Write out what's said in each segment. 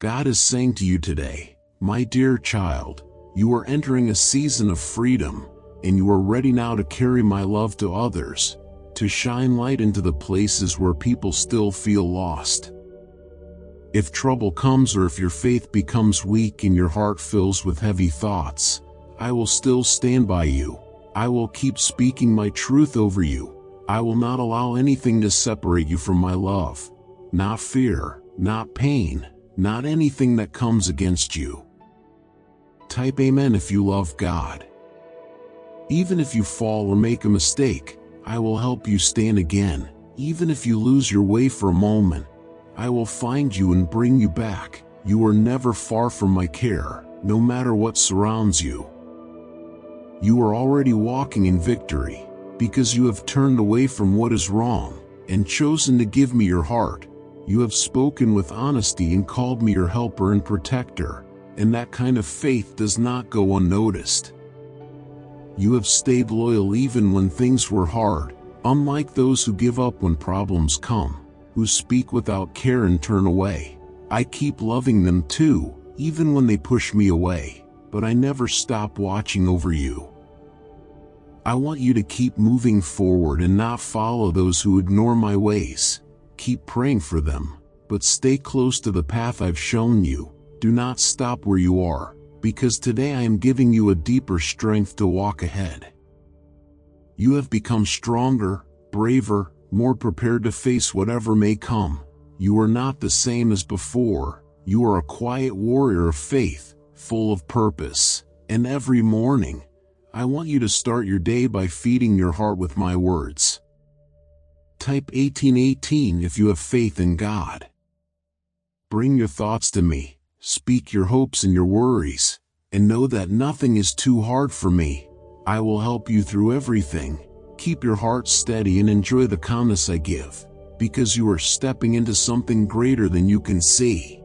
God is saying to you today, my dear child, you are entering a season of freedom, and you are ready now to carry my love to others, to shine light into the places where people still feel lost. If trouble comes or if your faith becomes weak and your heart fills with heavy thoughts, I will still stand by you. I will keep speaking my truth over you. I will not allow anything to separate you from my love. Not fear, not pain, not anything that comes against you. Type Amen if you love God. Even if you fall or make a mistake, I will help you stand again. Even if you lose your way for a moment, I will find you and bring you back. You are never far from my care, no matter what surrounds you. You are already walking in victory, because you have turned away from what is wrong, and chosen to give me your heart. You have spoken with honesty and called me your helper and protector, and that kind of faith does not go unnoticed. You have stayed loyal even when things were hard, unlike those who give up when problems come, who speak without care and turn away. I keep loving them too, even when they push me away, but I never stop watching over you. I want you to keep moving forward and not follow those who ignore my ways. Keep praying for them, but stay close to the path I've shown you. Do not stop where you are, because today I am giving you a deeper strength to walk ahead. You have become stronger, braver, more prepared to face whatever may come. You are not the same as before. You are a quiet warrior of faith, full of purpose. And every morning, I want you to start your day by feeding your heart with my words. Type 1818 if you have faith in God. Bring your thoughts to me, speak your hopes and your worries, and know that nothing is too hard for me. I will help you through everything. Keep your heart steady and enjoy the calmness I give, because you are stepping into something greater than you can see.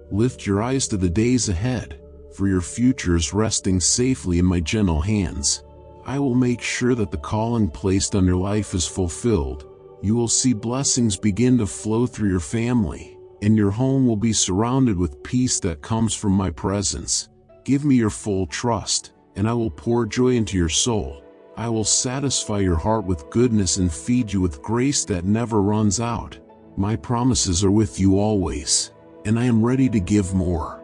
Lift your eyes to the days ahead, for your future is resting safely in my gentle hands. I will make sure that the calling placed on your life is fulfilled. You will see blessings begin to flow through your family, and your home will be surrounded with peace that comes from my presence. Give me your full trust, and I will pour joy into your soul. I will satisfy your heart with goodness and feed you with grace that never runs out. My promises are with you always, and I am ready to give more.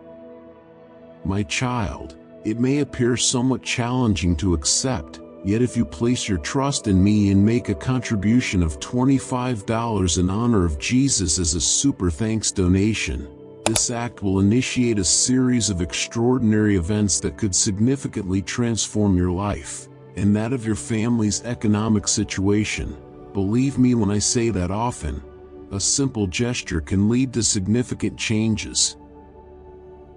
My child, it may appear somewhat challenging to accept, yet if you place your trust in me and make a contribution of $25 in honor of Jesus as a super thanks donation, this act will initiate a series of extraordinary events that could significantly transform your life and that of your family's economic situation. Believe me when I say that often, a simple gesture can lead to significant changes.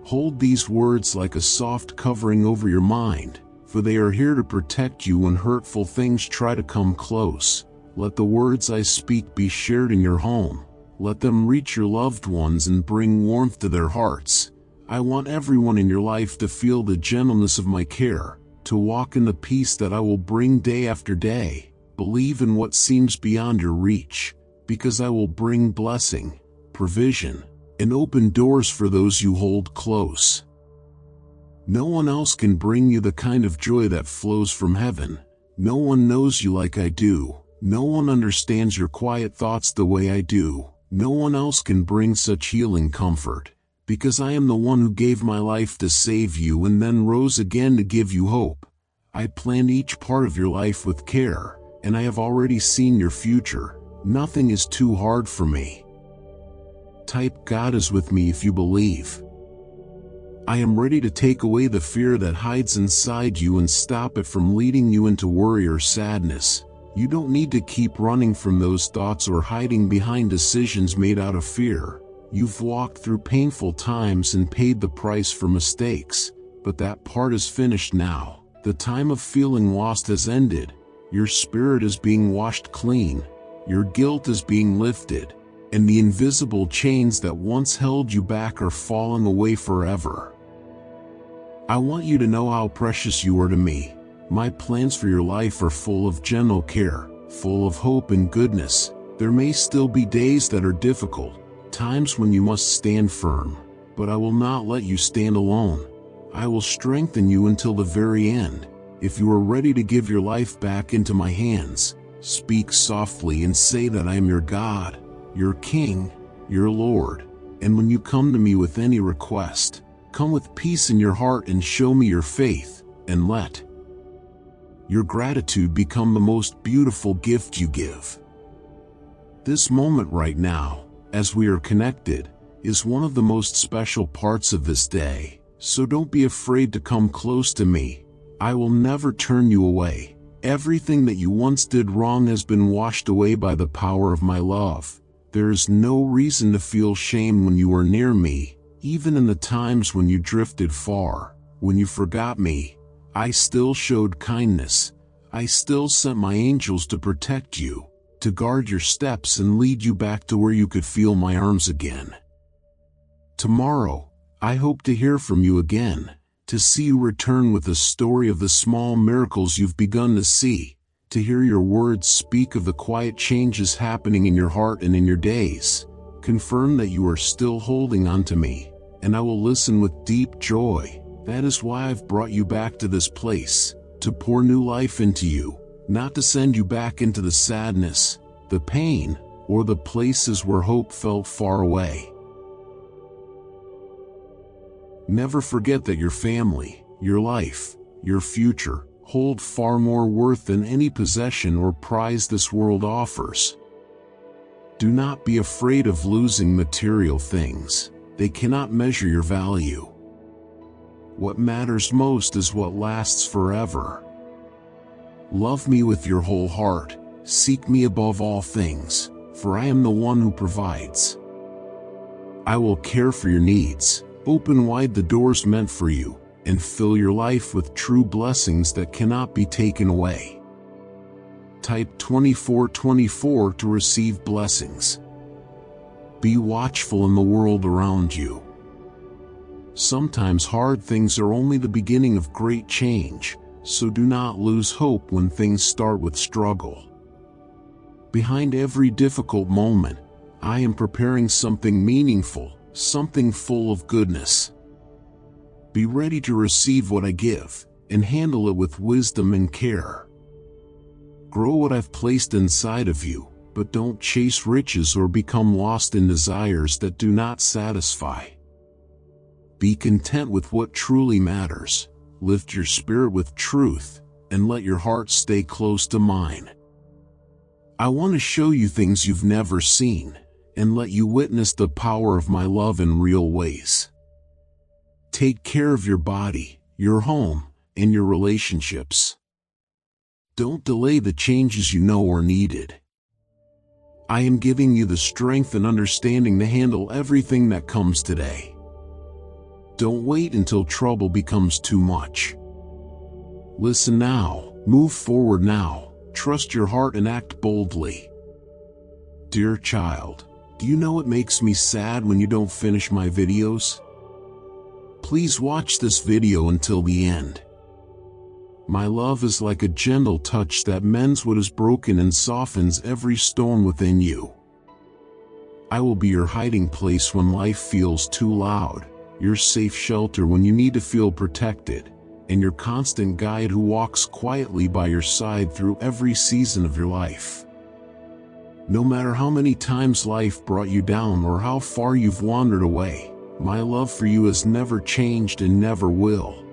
Hold these words like a soft covering over your mind, for they are here to protect you when hurtful things try to come close. Let the words I speak be shared in your home. Let them reach your loved ones and bring warmth to their hearts. I want everyone in your life to feel the gentleness of my care, to walk in the peace that I will bring day after day. Believe in what seems beyond your reach, because I will bring blessing, provision, and open doors for those you hold close. No one else can bring you the kind of joy that flows from heaven. No one knows you like I do. No one understands your quiet thoughts the way I do. No one else can bring such healing comfort, because I am the one who gave my life to save you and then rose again to give you hope. I planned each part of your life with care, and I have already seen your future. Nothing is too hard for me. Type God is with me if you believe. I am ready to take away the fear that hides inside you and stop it from leading you into worry or sadness. You don't need to keep running from those thoughts or hiding behind decisions made out of fear. You've walked through painful times and paid the price for mistakes, but that part is finished now. The time of feeling lost has ended. Your spirit is being washed clean. Your guilt is being lifted, and the invisible chains that once held you back are falling away forever. I want you to know how precious you are to me. My plans for your life are full of gentle care, full of hope and goodness. There may still be days that are difficult, times when you must stand firm, but I will not let you stand alone. I will strengthen you until the very end. If you are ready to give your life back into my hands, speak softly and say that I am your God, your King, your Lord. And when you come to me with any request, come with peace in your heart and show me your faith, and let your gratitude become the most beautiful gift you give. This moment right now, as we are connected, is one of the most special parts of this day, so don't be afraid to come close to me. I will never turn you away. Everything that you once did wrong has been washed away by the power of my love. There is no reason to feel shame when you are near me, even in the times when you drifted far, when you forgot me. I still showed kindness. I still sent my angels to protect you, to guard your steps and lead you back to where you could feel my arms again. Tomorrow, I hope to hear from you again, to see you return with a story of the small miracles you've begun to see, to hear your words speak of the quiet changes happening in your heart and in your days. Confirm that you are still holding on to me, and I will listen with deep joy. That is why I've brought you back to this place, to pour new life into you, not to send you back into the sadness, the pain, or the places where hope felt far away. Never forget that your family, your life, your future, hold far more worth than any possession or prize this world offers. Do not be afraid of losing material things. They cannot measure your value. What matters most is what lasts forever. Love me with your whole heart. Seek me above all things, for I am the one who provides. I will care for your needs, open wide the doors meant for you, and fill your life with true blessings that cannot be taken away. Type 2424 to receive blessings. Be watchful in the world around you. Sometimes hard things are only the beginning of great change, so do not lose hope when things start with struggle. Behind every difficult moment, I am preparing something meaningful, something full of goodness. Be ready to receive what I give, and handle it with wisdom and care. Grow what I've placed inside of you, but don't chase riches or become lost in desires that do not satisfy. Be content with what truly matters, lift your spirit with truth, and let your heart stay close to mine. I want to show you things you've never seen, and let you witness the power of my love in real ways. Take care of your body, your home, and your relationships. Don't delay the changes you know are needed. I am giving you the strength and understanding to handle everything that comes today. Don't wait until trouble becomes too much. Listen now, move forward now, trust your heart and act boldly. Dear child, do you know it makes me sad when you don't finish my videos? Please watch this video until the end. My love is like a gentle touch that mends what is broken and softens every storm within you. I will be your hiding place when life feels too loud, your safe shelter when you need to feel protected, and your constant guide who walks quietly by your side through every season of your life. No matter how many times life brought you down or how far you've wandered away, my love for you has never changed and never will.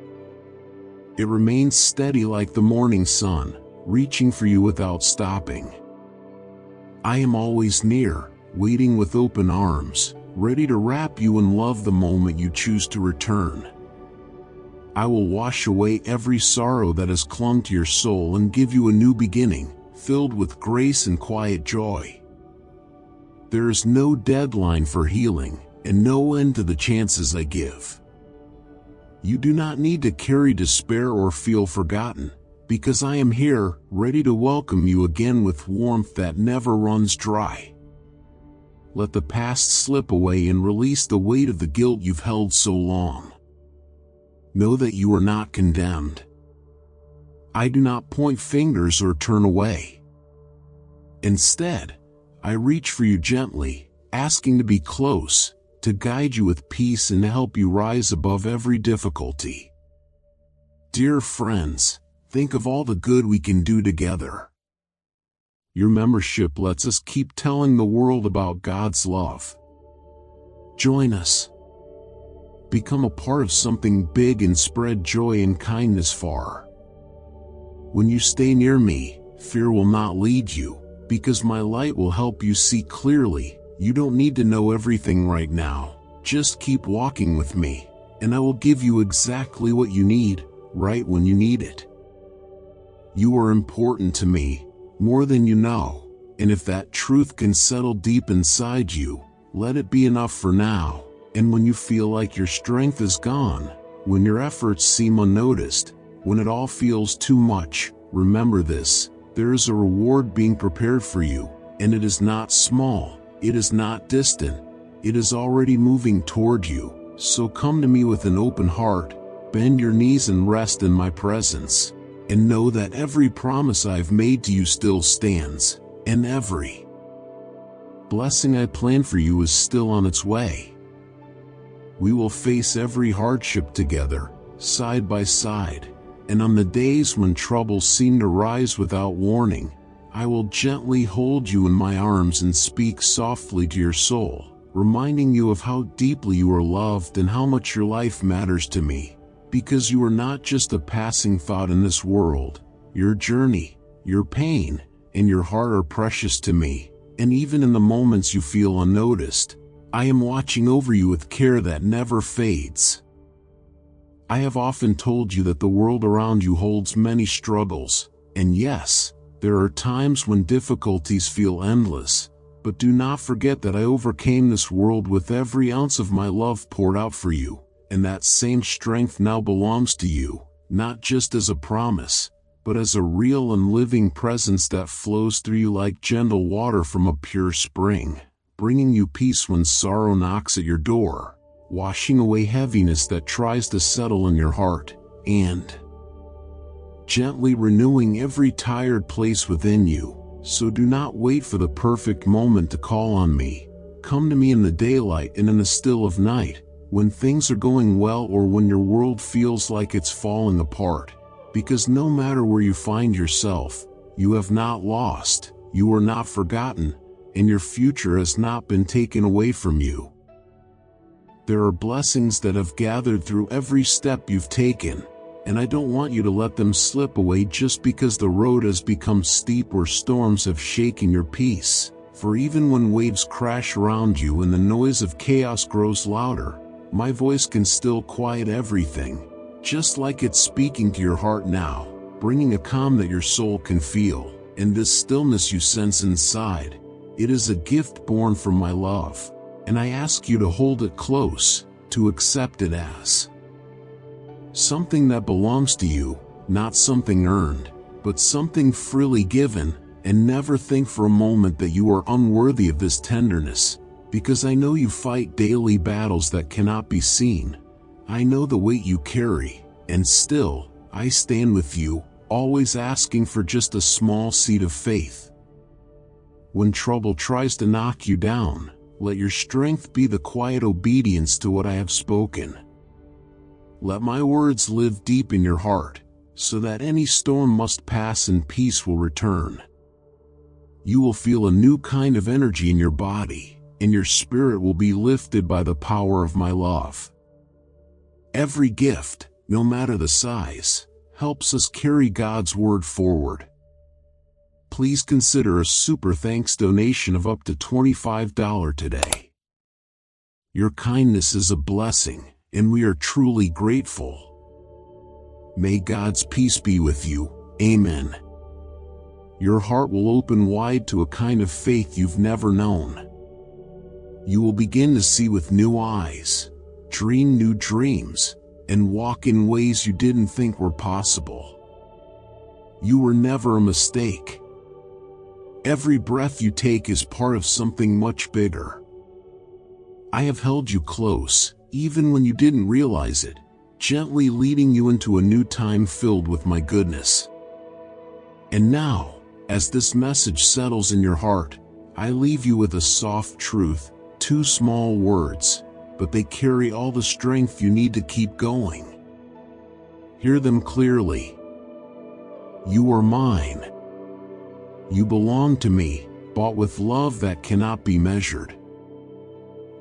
It remains steady like the morning sun, reaching for you without stopping. I am always near, waiting with open arms, ready to wrap you in love the moment you choose to return. I will wash away every sorrow that has clung to your soul and give you a new beginning, filled with grace and quiet joy. There is no deadline for healing, and no end to the chances I give. You do not need to carry despair or feel forgotten, because I am here, ready to welcome you again with warmth that never runs dry. Let the past slip away and release the weight of the guilt you've held so long. Know that you are not condemned. I do not point fingers or turn away. Instead, I reach for you gently, asking to be close, to guide you with peace and to help you rise above every difficulty. Dear friends, think of all the good we can do together. Your membership lets us keep telling the world about God's love. Join us. Become a part of something big and spread joy and kindness far. When you stay near me, fear will not lead you, because my light will help you see clearly. You don't need to know everything right now. Just keep walking with me, and I will give you exactly what you need, right when you need it. You are important to me, more than you know, and if that truth can settle deep inside you, let it be enough for now. And when you feel like your strength is gone, when your efforts seem unnoticed, when it all feels too much, remember this: there is a reward being prepared for you, and it is not small, it is not distant, it is already moving toward you. So come to me with an open heart, bend your knees and rest in my presence, and know that every promise I've made to you still stands, and every blessing I plan for you is still on its way. We will face every hardship together, side by side, and on the days when troubles seem to rise without warning, I will gently hold you in my arms and speak softly to your soul, reminding you of how deeply you are loved and how much your life matters to me, because you are not just a passing thought in this world. Your journey, your pain, and your heart are precious to me, and even in the moments you feel unnoticed, I am watching over you with care that never fades. I have often told you that the world around you holds many struggles, and yes, there are times when difficulties feel endless, but do not forget that I overcame this world with every ounce of my love poured out for you, and that same strength now belongs to you, not just as a promise, but as a real and living presence that flows through you like gentle water from a pure spring, bringing you peace when sorrow knocks at your door, washing away heaviness that tries to settle in your heart, and gently renewing every tired place within you. So do not wait for the perfect moment to call on me. Come to me in the daylight and in the still of night, when things are going well or when your world feels like it's falling apart, because no matter where you find yourself, you have not lost, you are not forgotten, and your future has not been taken away from you. There are blessings that have gathered through every step you've taken, and I don't want you to let them slip away just because the road has become steep or storms have shaken your peace. For even when waves crash around you and the noise of chaos grows louder, my voice can still quiet everything, just like it's speaking to your heart now, bringing a calm that your soul can feel, and this stillness you sense inside. It is a gift born from my love, and I ask you to hold it close, to accept it as something that belongs to you, not something earned, but something freely given, and never think for a moment that you are unworthy of this tenderness, because I know you fight daily battles that cannot be seen. I know the weight you carry, and still, I stand with you, always asking for just a small seed of faith. When trouble tries to knock you down, let your strength be the quiet obedience to what I have spoken. Let my words live deep in your heart, so that any storm must pass and peace will return. You will feel a new kind of energy in your body, and your spirit will be lifted by the power of my love. Every gift, no matter the size, helps us carry God's word forward. Please consider a super thanks donation of up to $25 today. Your kindness is a blessing, and we are truly grateful. May God's peace be with you. Amen. Your heart will open wide to a kind of faith you've never known. You will begin to see with new eyes, dream new dreams, and walk in ways you didn't think were possible. You were never a mistake. Every breath you take is part of something much bigger. I have held you close, even when you didn't realize it, gently leading you into a new time filled with my goodness. And now, as this message settles in your heart, I leave you with a soft truth. 2 small words, but they carry all the strength you need to keep going. Hear them clearly. You are mine. You belong to me, bought with love that cannot be measured.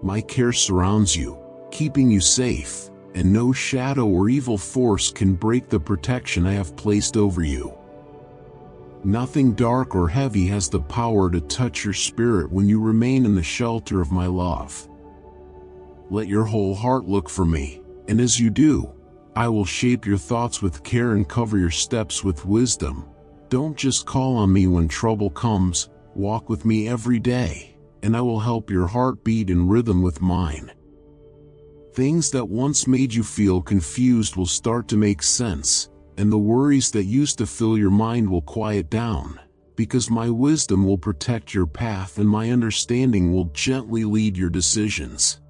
My care surrounds you, keeping you safe, and no shadow or evil force can break the protection I have placed over you. Nothing dark or heavy has the power to touch your spirit when you remain in the shelter of my love. Let your whole heart look for me, and as you do, I will shape your thoughts with care and cover your steps with wisdom. Don't just call on me when trouble comes, walk with me every day, and I will help your heart beat in rhythm with mine. Things that once made you feel confused will start to make sense, and the worries that used to fill your mind will quiet down, because my wisdom will protect your path and my understanding will gently lead your decisions.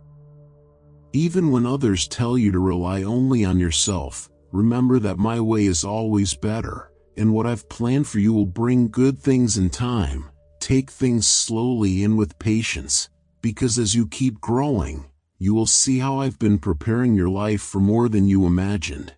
Even when others tell you to rely only on yourself, remember that my way is always better, and what I've planned for you will bring good things in time. Take things slowly and with patience, because as you keep growing, you will see how I've been preparing your life for more than you imagined.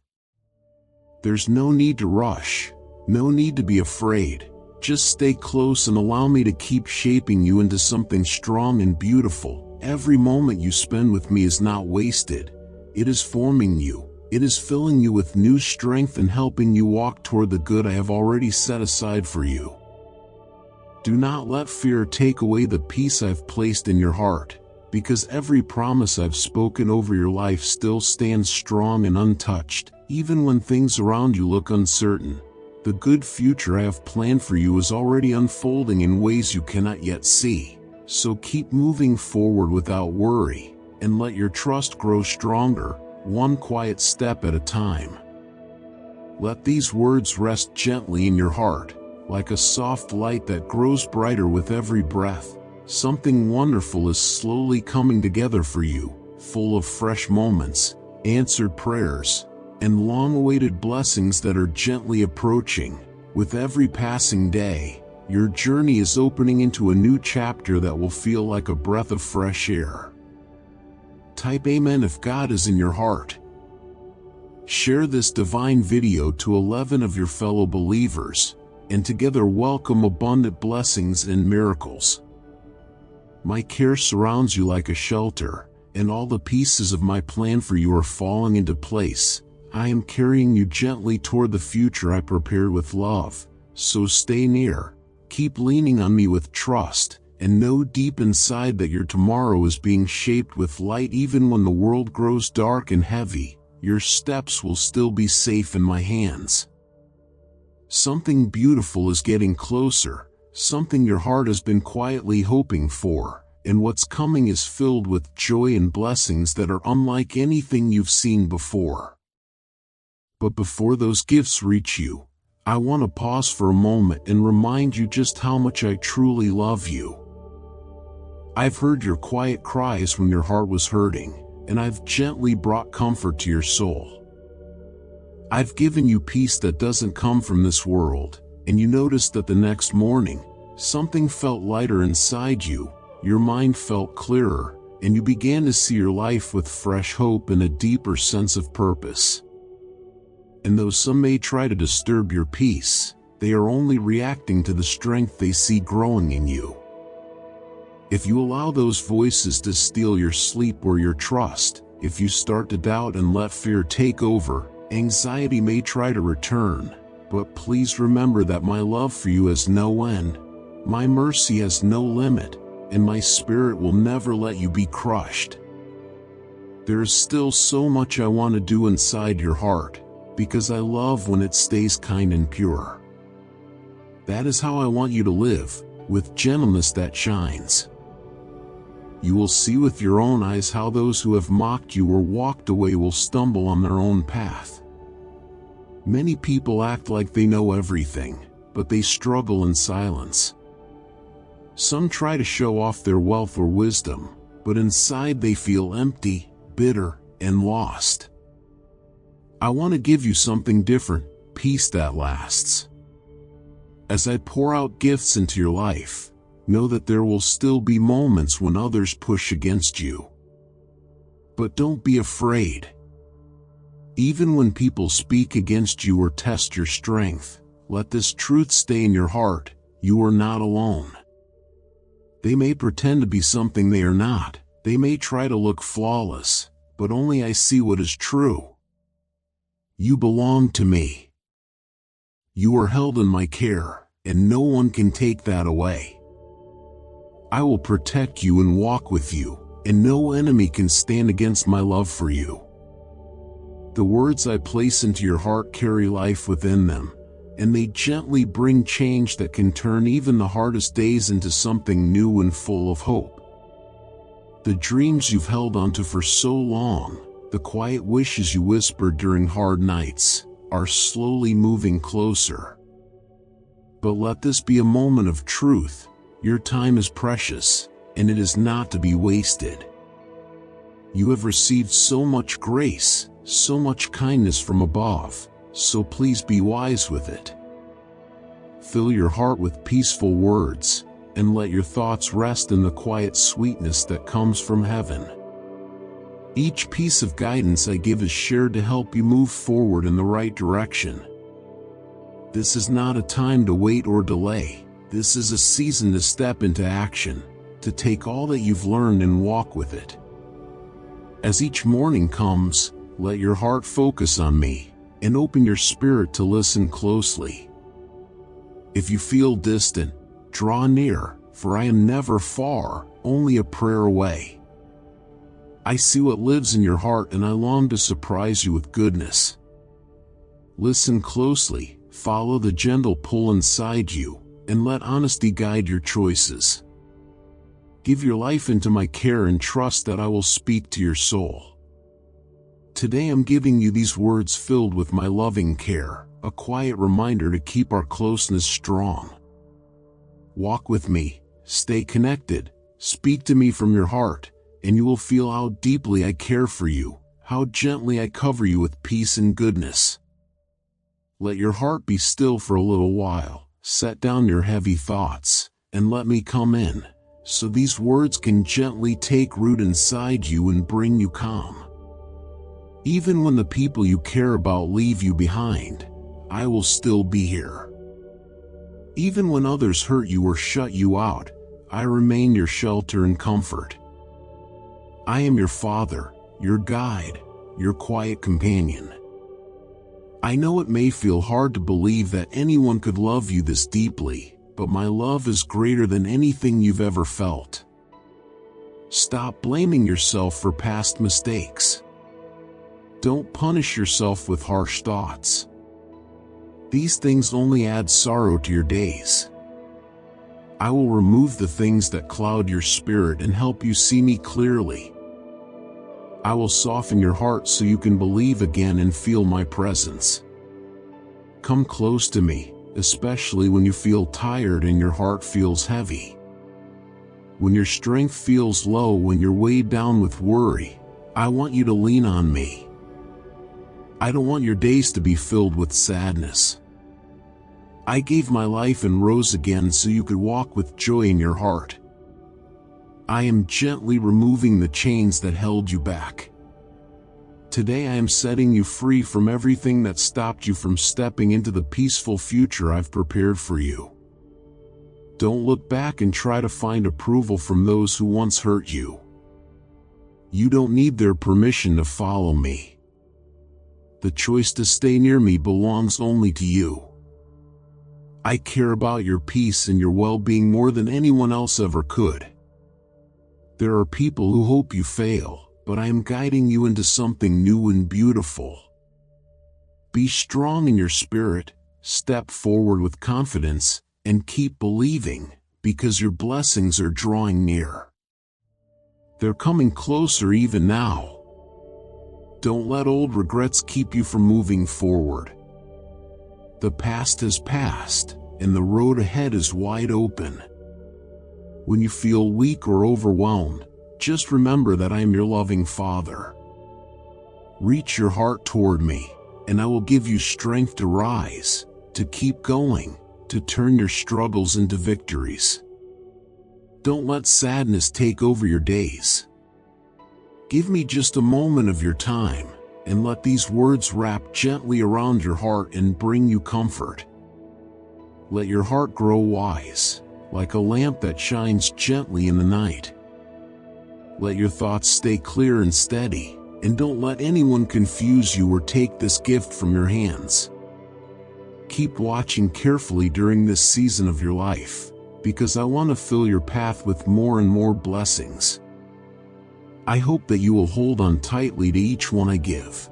There's no need to rush, no need to be afraid. Just stay close and allow me to keep shaping you into something strong and beautiful. Every moment you spend with me is not wasted. It is forming you. It is filling you with new strength and helping you walk toward the good I have already set aside for you. Do not let fear take away the peace I've placed in your heart, because every promise I've spoken over your life still stands strong and untouched. Even when things around you look uncertain, the good future I have planned for you is already unfolding in ways you cannot yet see. So keep moving forward without worry, and let your trust grow stronger, one quiet step at a time. Let these words rest gently in your heart, like a soft light that grows brighter with every breath. Something wonderful is slowly coming together for you, full of fresh moments, answered prayers, and long-awaited blessings that are gently approaching. With every passing day, your journey is opening into a new chapter that will feel like a breath of fresh air. Type Amen if God is in your heart. Share this divine video to 11 of your fellow believers, and together welcome abundant blessings and miracles. My care surrounds you like a shelter, and all the pieces of my plan for you are falling into place. I am carrying you gently toward the future I prepared with love, so stay near, keep leaning on me with trust, and know deep inside that your tomorrow is being shaped with light. Even when the world grows dark and heavy, your steps will still be safe in my hands. Something beautiful is getting closer, something your heart has been quietly hoping for, and what's coming is filled with joy and blessings that are unlike anything you've seen before. But before those gifts reach you, I want to pause for a moment and remind you just how much I truly love you. I've heard your quiet cries when your heart was hurting, and I've gently brought comfort to your soul. I've given you peace that doesn't come from this world, and you noticed that the next morning, something felt lighter inside you, your mind felt clearer, and you began to see your life with fresh hope and a deeper sense of purpose. And though some may try to disturb your peace, they are only reacting to the strength they see growing in you. If you allow those voices to steal your sleep or your trust, if you start to doubt and let fear take over, anxiety may try to return. But please remember that my love for you has no end, my mercy has no limit, and my spirit will never let you be crushed. There is still so much I want to do inside your heart, because I love when it stays kind and pure. That is how I want you to live, with gentleness that shines. You will see with your own eyes how those who have mocked you or walked away will stumble on their own path. Many people act like they know everything, but they struggle in silence. Some try to show off their wealth or wisdom, but inside they feel empty, bitter, and lost. I want to give you something different, peace that lasts. As I pour out gifts into your life, Know that there will still be moments when others push against you. But don't be afraid. Even when people speak against you or test your strength, let this truth stay in your heart: you are not alone. They may pretend to be something they are not. They may try to look flawless, but only I see what is true. You belong to me. You are held in my care, and no one can take that away. I will protect you and walk with you, and no enemy can stand against my love for you. The words I place into your heart carry life within them, and they gently bring change that can turn even the hardest days into something new and full of hope. The dreams you've held onto for so long, the quiet wishes you whispered during hard nights, are slowly moving closer. But let this be a moment of truth: your time is precious, and it is not to be wasted. You have received so much grace, so much kindness from above, so please be wise with it. Fill your heart with peaceful words, and let your thoughts rest in the quiet sweetness that comes from heaven. Each piece of guidance I give is shared to help you move forward in the right direction. This is not a time to wait or delay. This is a season to step into action, to take all that you've learned and walk with it. As each morning comes, let your heart focus on me, and open your spirit to listen closely. If you feel distant, draw near, for I am never far, only a prayer away. I see what lives in your heart, and I long to surprise you with goodness. Listen closely, follow the gentle pull inside you, and let honesty guide your choices. Give your life into my care and trust that I will speak to your soul. Today I'm giving you these words filled with my loving care, a quiet reminder to keep our closeness strong. Walk with me, stay connected, speak to me from your heart, and you will feel how deeply I care for you, how gently I cover you with peace and goodness. Let your heart be still for a little while, set down your heavy thoughts, and let me come in, so these words can gently take root inside you and bring you calm. Even when the people you care about leave you behind, I will still be here. Even when others hurt you or shut you out, I remain your shelter and comfort. I am your father, your guide, your quiet companion. I know it may feel hard to believe that anyone could love you this deeply, but my love is greater than anything you've ever felt. Stop blaming yourself for past mistakes. Don't punish yourself with harsh thoughts. These things only add sorrow to your days. I will remove the things that cloud your spirit and help you see me clearly. I will soften your heart so you can believe again and feel my presence. Come close to me, especially when you feel tired and your heart feels heavy. When your strength feels low, when you're weighed down with worry, I want you to lean on me. I don't want your days to be filled with sadness. I gave my life and rose again so you could walk with joy in your heart. I am gently removing the chains that held you back. Today I am setting you free from everything that stopped you from stepping into the peaceful future I've prepared for you. Don't look back and try to find approval from those who once hurt you. You don't need their permission to follow me. The choice to stay near me belongs only to you. I care about your peace and your well-being more than anyone else ever could. There are people who hope you fail, but I am guiding you into something new and beautiful. Be strong in your spirit, step forward with confidence, and keep believing, because your blessings are drawing near. They're coming closer even now. Don't let old regrets keep you from moving forward. The past has passed, and the road ahead is wide open. When you feel weak or overwhelmed, just remember that I am your loving Father. Reach your heart toward me, and I will give you strength to rise, to keep going, to turn your struggles into victories. Don't let sadness take over your days. Give me just a moment of your time, and let these words wrap gently around your heart and bring you comfort. Let your heart grow wise, like a lamp that shines gently in the night. Let your thoughts stay clear and steady, and don't let anyone confuse you or take this gift from your hands. Keep watching carefully during this season of your life, because I want to fill your path with more and more blessings. I hope that you will hold on tightly to each one I give.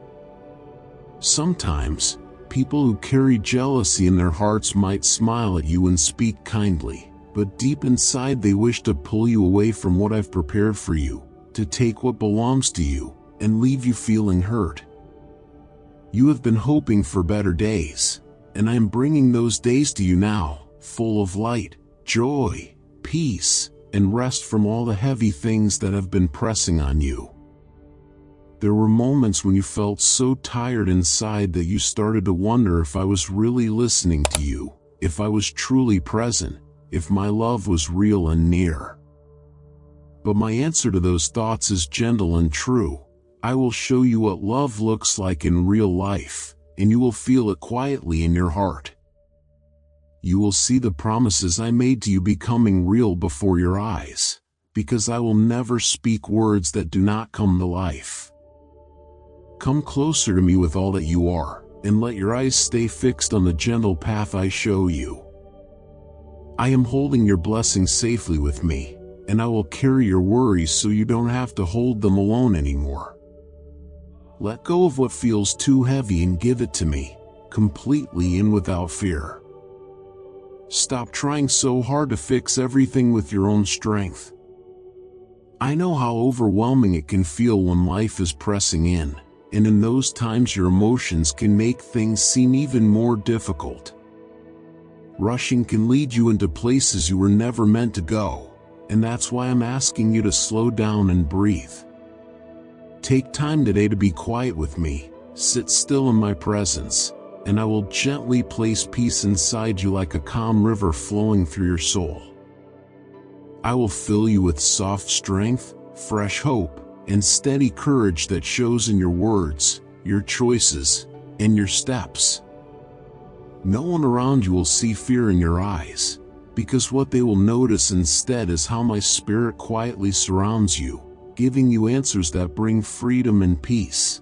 Sometimes, people who carry jealousy in their hearts might smile at you and speak kindly, but deep inside they wish to pull you away from what I've prepared for you, to take what belongs to you, and leave you feeling hurt. You have been hoping for better days, and I am bringing those days to you now, full of light, joy, peace, and rest from all the heavy things that have been pressing on you. There were moments when you felt so tired inside that you started to wonder if I was really listening to you, if I was truly present, if my love was real and near. But my answer to those thoughts is gentle and true. I will show you what love looks like in real life, and you will feel it quietly in your heart. You will see the promises I made to you becoming real before your eyes, because I will never speak words that do not come to life. Come closer to me with all that you are, and let your eyes stay fixed on the gentle path I show you. I am holding your blessings safely with me, and I will carry your worries so you don't have to hold them alone anymore. Let go of what feels too heavy and give it to me, completely and without fear. Stop trying so hard to fix everything with your own strength. I know how overwhelming it can feel when life is pressing in, and in those times your emotions can make things seem even more difficult. Rushing can lead you into places you were never meant to go, and that's why I'm asking you to slow down and breathe. Take time today to be quiet with me, sit still in my presence, and I will gently place peace inside you like a calm river flowing through your soul. I will fill you with soft strength, fresh hope, and steady courage that shows in your words, your choices, and your steps. No one around you will see fear in your eyes, because what they will notice instead is how my spirit quietly surrounds you, giving you answers that bring freedom and peace.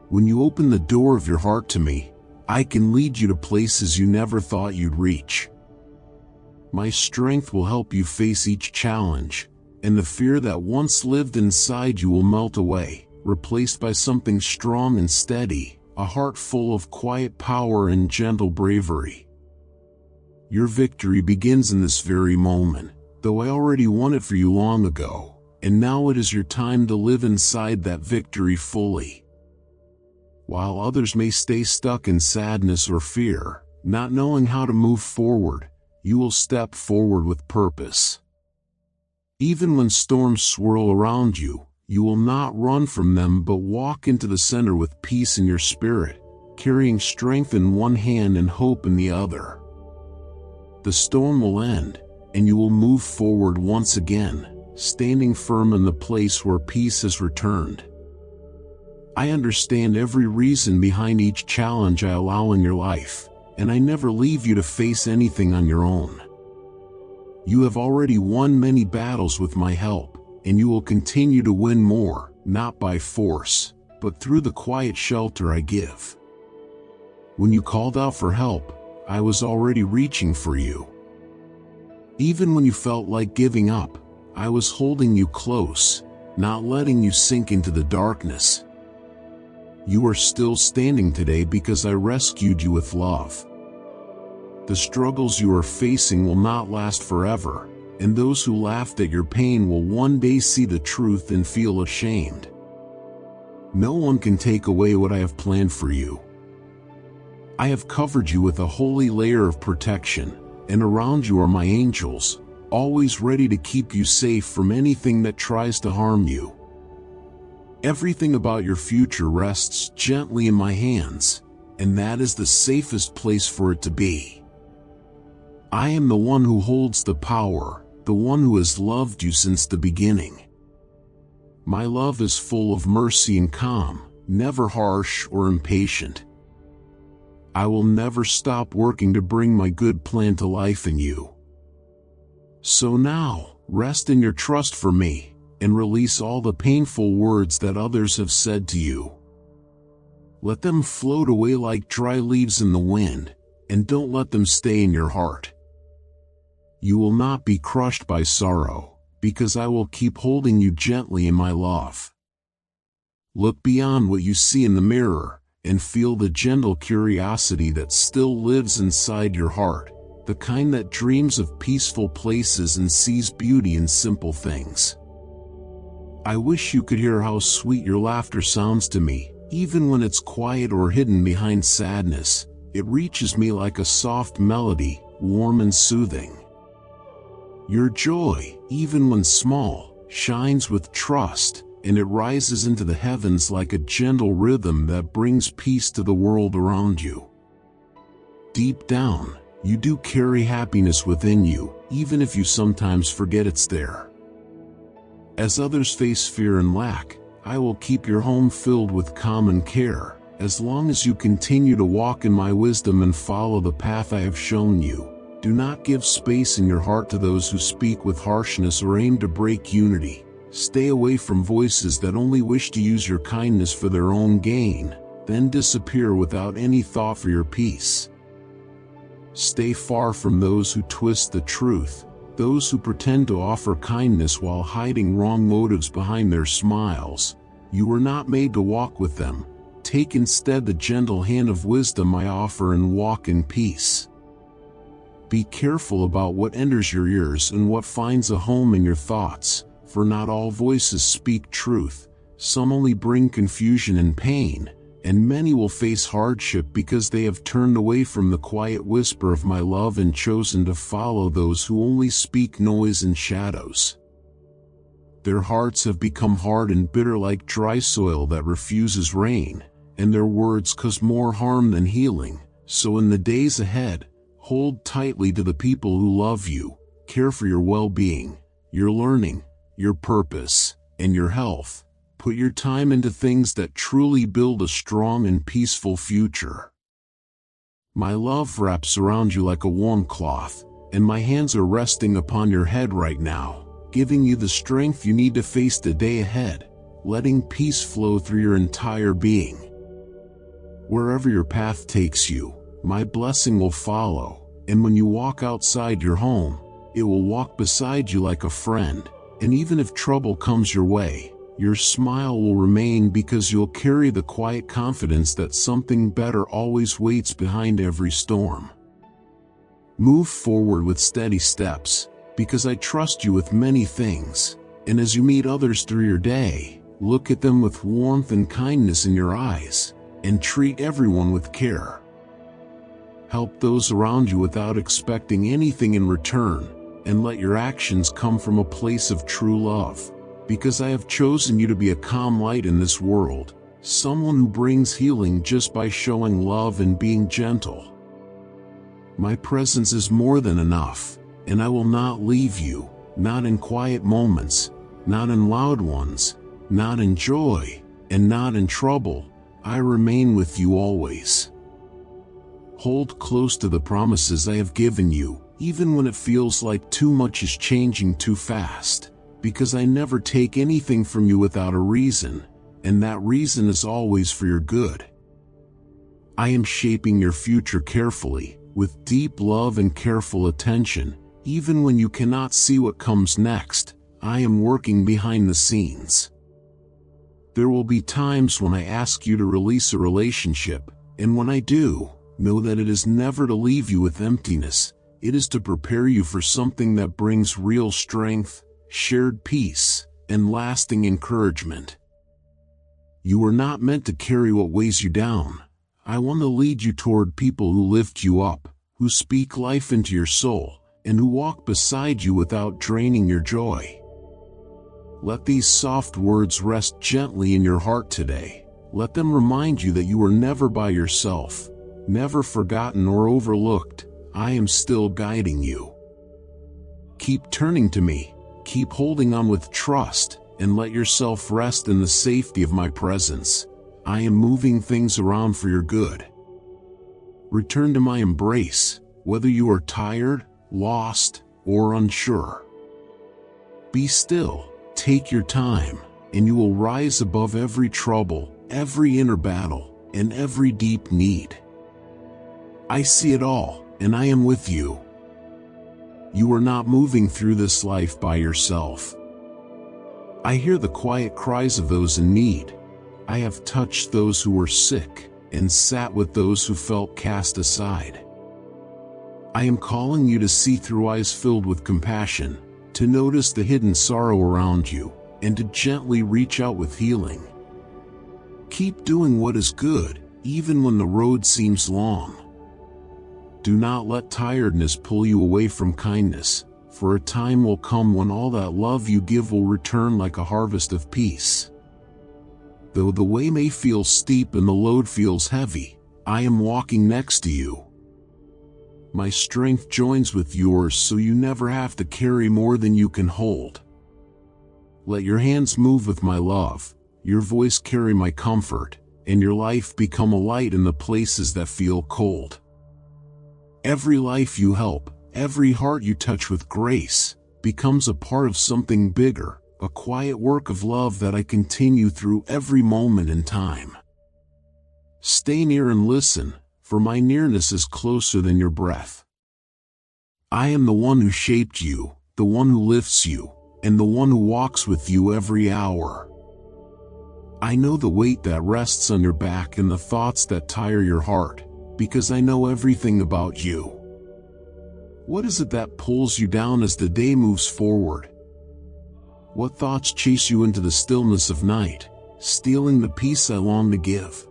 When you open the door of your heart to me, I can lead you to places you never thought you'd reach. My strength will help you face each challenge, and the fear that once lived inside you will melt away, replaced by something strong and steady, a heart full of quiet power and gentle bravery. Your victory begins in this very moment, though I already won it for you long ago, and now it is your time to live inside that victory fully. While others may stay stuck in sadness or fear, not knowing how to move forward, you will step forward with purpose. Even when storms swirl around you, you will not run from them but walk into the center with peace in your spirit, carrying strength in one hand and hope in the other. The storm will end, and you will move forward once again, standing firm in the place where peace has returned. I understand every reason behind each challenge I allow in your life, and I never leave you to face anything on your own. You have already won many battles with my help, and you will continue to win more, not by force, but through the quiet shelter I give. When you called out for help, I was already reaching for you. Even when you felt like giving up, I was holding you close, not letting you sink into the darkness. You are still standing today because I rescued you with love. The struggles you are facing will not last forever, and those who laughed at your pain will one day see the truth and feel ashamed. No one can take away what I have planned for you. I have covered you with a holy layer of protection, and around you are my angels, always ready to keep you safe from anything that tries to harm you. Everything about your future rests gently in my hands, and that is the safest place for it to be. I am the one who holds the power, the one who has loved you since the beginning. My love is full of mercy and calm, never harsh or impatient. I will never stop working to bring my good plan to life in you. So now, rest in your trust for me, and release all the painful words that others have said to you. Let them float away like dry leaves in the wind, and don't let them stay in your heart. You will not be crushed by sorrow, because I will keep holding you gently in my love. Look beyond what you see in the mirror, and feel the gentle curiosity that still lives inside your heart, the kind that dreams of peaceful places and sees beauty in simple things. I wish you could hear how sweet your laughter sounds to me, even when it's quiet or hidden behind sadness. It reaches me like a soft melody, warm and soothing. Your joy, even when small, shines with trust, and it rises into the heavens like a gentle rhythm that brings peace to the world around you. Deep down, you do carry happiness within you, even if you sometimes forget it's there. As others face fear and lack, I will keep your home filled with calm and care, as long as you continue to walk in my wisdom and follow the path I have shown you. Do not give space in your heart to those who speak with harshness or aim to break unity. Stay away from voices that only wish to use your kindness for their own gain, then disappear without any thought for your peace. Stay far from those who twist the truth, those who pretend to offer kindness while hiding wrong motives behind their smiles. You were not made to walk with them. Take instead the gentle hand of wisdom I offer and walk in peace. Be careful about what enters your ears and what finds a home in your thoughts, for not all voices speak truth. Some only bring confusion and pain, and many will face hardship because they have turned away from the quiet whisper of my love and chosen to follow those who only speak noise and shadows. Their hearts have become hard and bitter like dry soil that refuses rain, and their words cause more harm than healing. So in the days ahead, hold tightly to the people who love you, care for your well-being, your learning, your purpose, and your health. Put your time into things that truly build a strong and peaceful future. My love wraps around you like a warm cloth, and my hands are resting upon your head right now, giving you the strength you need to face the day ahead, letting peace flow through your entire being. Wherever your path takes you, my blessing will follow, and when you walk outside your home, it will walk beside you like a friend, and even if trouble comes your way, your smile will remain because you'll carry the quiet confidence that something better always waits behind every storm. Move forward with steady steps, because I trust you with many things, and as you meet others through your day, look at them with warmth and kindness in your eyes, and treat everyone with care. Help those around you without expecting anything in return, and let your actions come from a place of true love. Because I have chosen you to be a calm light in this world, someone who brings healing just by showing love and being gentle. My presence is more than enough, and I will not leave you, not in quiet moments, not in loud ones, not in joy, and not in trouble. I remain with you always. Hold close to the promises I have given you, even when it feels like too much is changing too fast. Because I never take anything from you without a reason, and that reason is always for your good. I am shaping your future carefully, with deep love and careful attention. Even when you cannot see what comes next, I am working behind the scenes. There will be times when I ask you to release a relationship, and when I do, know that it is never to leave you with emptiness. It is to prepare you for something that brings real strength, shared peace, and lasting encouragement. You are not meant to carry what weighs you down. I want to lead you toward people who lift you up, who speak life into your soul, and who walk beside you without draining your joy. Let these soft words rest gently in your heart today. Let them remind you that you are never by yourself, never forgotten or overlooked. I am still guiding you. Keep turning to me, keep holding on with trust, and let yourself rest in the safety of my presence. I am moving things around for your good. Return to my embrace, whether you are tired, lost, or unsure. Be still, take your time, and you will rise above every trouble, every inner battle, and every deep need. I see it all, and I am with you. You are not moving through this life by yourself. I hear the quiet cries of those in need. I have touched those who were sick, and sat with those who felt cast aside. I am calling you to see through eyes filled with compassion, to notice the hidden sorrow around you, and to gently reach out with healing. Keep doing what is good, even when the road seems long. Do not let tiredness pull you away from kindness, for a time will come when all that love you give will return like a harvest of peace. Though the way may feel steep and the load feels heavy, I am walking next to you. My strength joins with yours so you never have to carry more than you can hold. Let your hands move with my love, your voice carry my comfort, and your life become a light in the places that feel cold. Every life you help, every heart you touch with grace, becomes a part of something bigger, a quiet work of love that I continue through every moment in time. Stay near and listen, for my nearness is closer than your breath. I am the one who shaped you, the one who lifts you, and the one who walks with you every hour. I know the weight that rests on your back and the thoughts that tire your heart, because I know everything about you. What is it that pulls you down as the day moves forward? What thoughts chase you into the stillness of night, stealing the peace I long to give?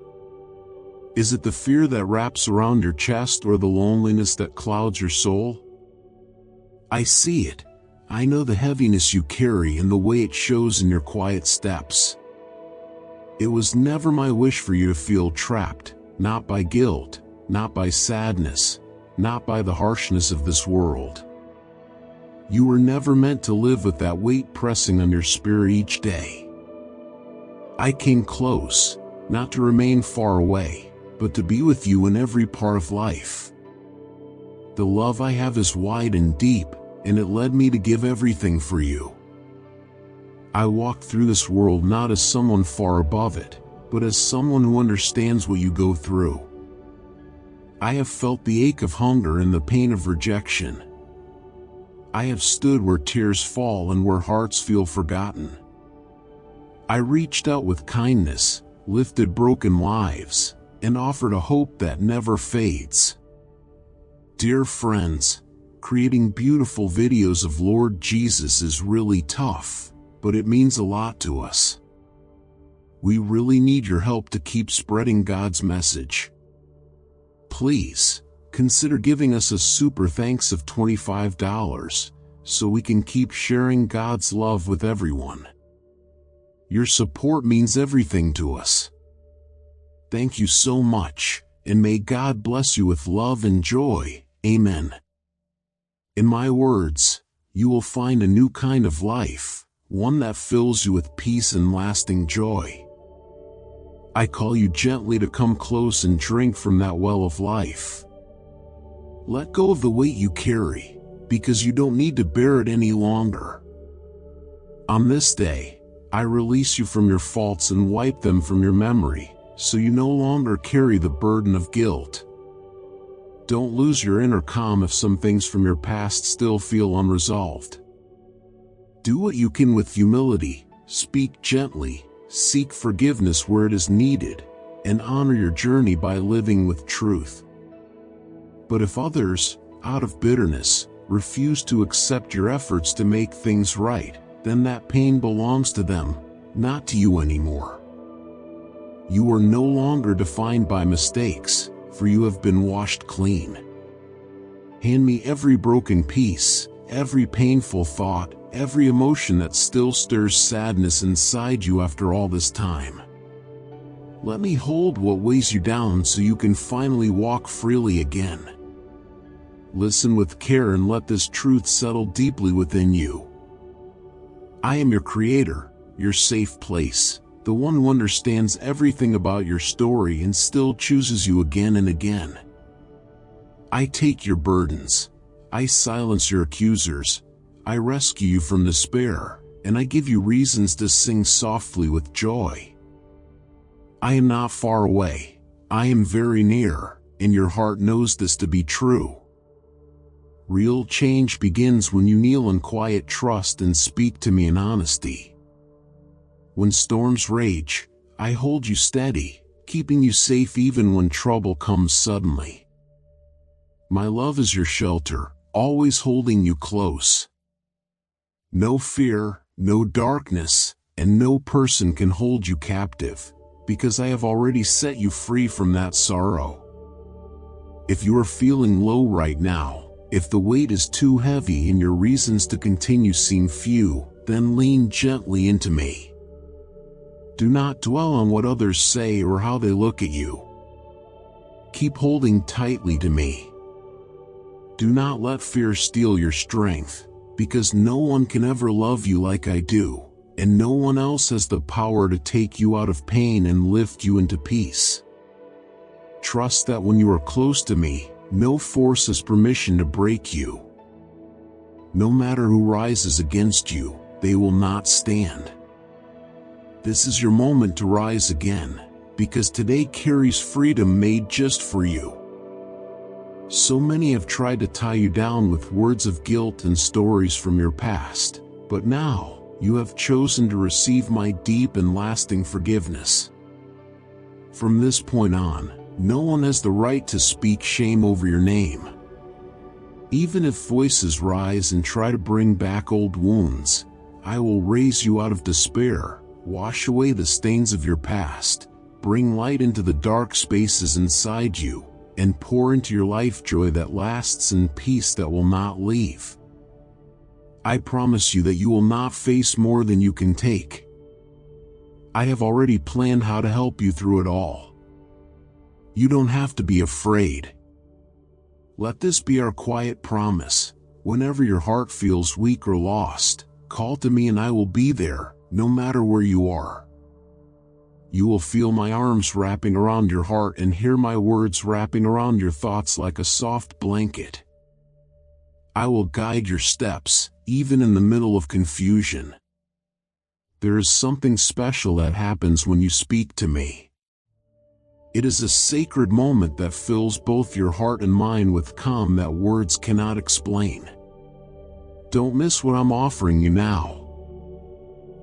Is it the fear that wraps around your chest or the loneliness that clouds your soul? I see it. I know the heaviness you carry and the way it shows in your quiet steps. It was never my wish for you to feel trapped, not by guilt, not by sadness, not by the harshness of this world. You were never meant to live with that weight pressing on your spirit each day. I came close, not to remain far away, but to be with you in every part of life. The love I have is wide and deep, and it led me to give everything for you. I walk through this world not as someone far above it, but as someone who understands what you go through. I have felt the ache of hunger and the pain of rejection. I have stood where tears fall and where hearts feel forgotten. I reached out with kindness, lifted broken lives, and offered a hope that never fades. Dear friends, creating beautiful videos of Lord Jesus is really tough, but it means a lot to us. We really need your help to keep spreading God's message. Please, consider giving us a super thanks of $25, so we can keep sharing God's love with everyone. Your support means everything to us. Thank you so much, and may God bless you with love and joy. Amen. In my words, you will find a new kind of life, one that fills you with peace and lasting joy. I call you gently to come close and drink from that well of life. Let go of the weight you carry, because you don't need to bear it any longer. On this day, I release you from your faults and wipe them from your memory, so you no longer carry the burden of guilt. Don't lose your inner calm if some things from your past still feel unresolved. Do what you can with humility, speak gently, seek forgiveness where it is needed, and honor your journey by living with truth. But if others, out of bitterness, refuse to accept your efforts to make things right, then that pain belongs to them, not to you anymore. You are no longer defined by mistakes, for you have been washed clean. Hand me every broken piece, every painful thought, every emotion that still stirs sadness inside you after all this time. Let me hold what weighs you down so you can finally walk freely again. Listen with care and let this truth settle deeply within you. I am your creator, your safe place, the one who understands everything about your story and still chooses you again and again. I take your burdens. I silence your accusers. I rescue you from despair, and I give you reasons to sing softly with joy. I am not far away. I am very near, and your heart knows this to be true. Real change begins when you kneel in quiet trust and speak to me in honesty. When storms rage, I hold you steady, keeping you safe even when trouble comes suddenly. My love is your shelter, always holding you close. No fear, no darkness, and no person can hold you captive, because I have already set you free from that sorrow. If you are feeling low right now, if the weight is too heavy and your reasons to continue seem few, then lean gently into me. Do not dwell on what others say or how they look at you. Keep holding tightly to me. Do not let fear steal your strength, because no one can ever love you like I do, and no one else has the power to take you out of pain and lift you into peace. Trust that when you are close to me, no force has permission to break you. No matter who rises against you, they will not stand. This is your moment to rise again, because today carries freedom made just for you. So many have tried to tie you down with words of guilt and stories from your past, but now, you have chosen to receive my deep and lasting forgiveness. From this point on, no one has the right to speak shame over your name. Even if voices rise and try to bring back old wounds, I will raise you out of despair, wash away the stains of your past, bring light into the dark spaces inside you, and pour into your life joy that lasts and peace that will not leave. I promise you that you will not face more than you can take. I have already planned how to help you through it all. You don't have to be afraid. Let this be our quiet promise. Whenever your heart feels weak or lost, call to me and I will be there, no matter where you are. You will feel my arms wrapping around your heart and hear my words wrapping around your thoughts like a soft blanket. I will guide your steps, even in the middle of confusion. There is something special that happens when you speak to me. It is a sacred moment that fills both your heart and mind with calm that words cannot explain. Don't miss what I'm offering you now.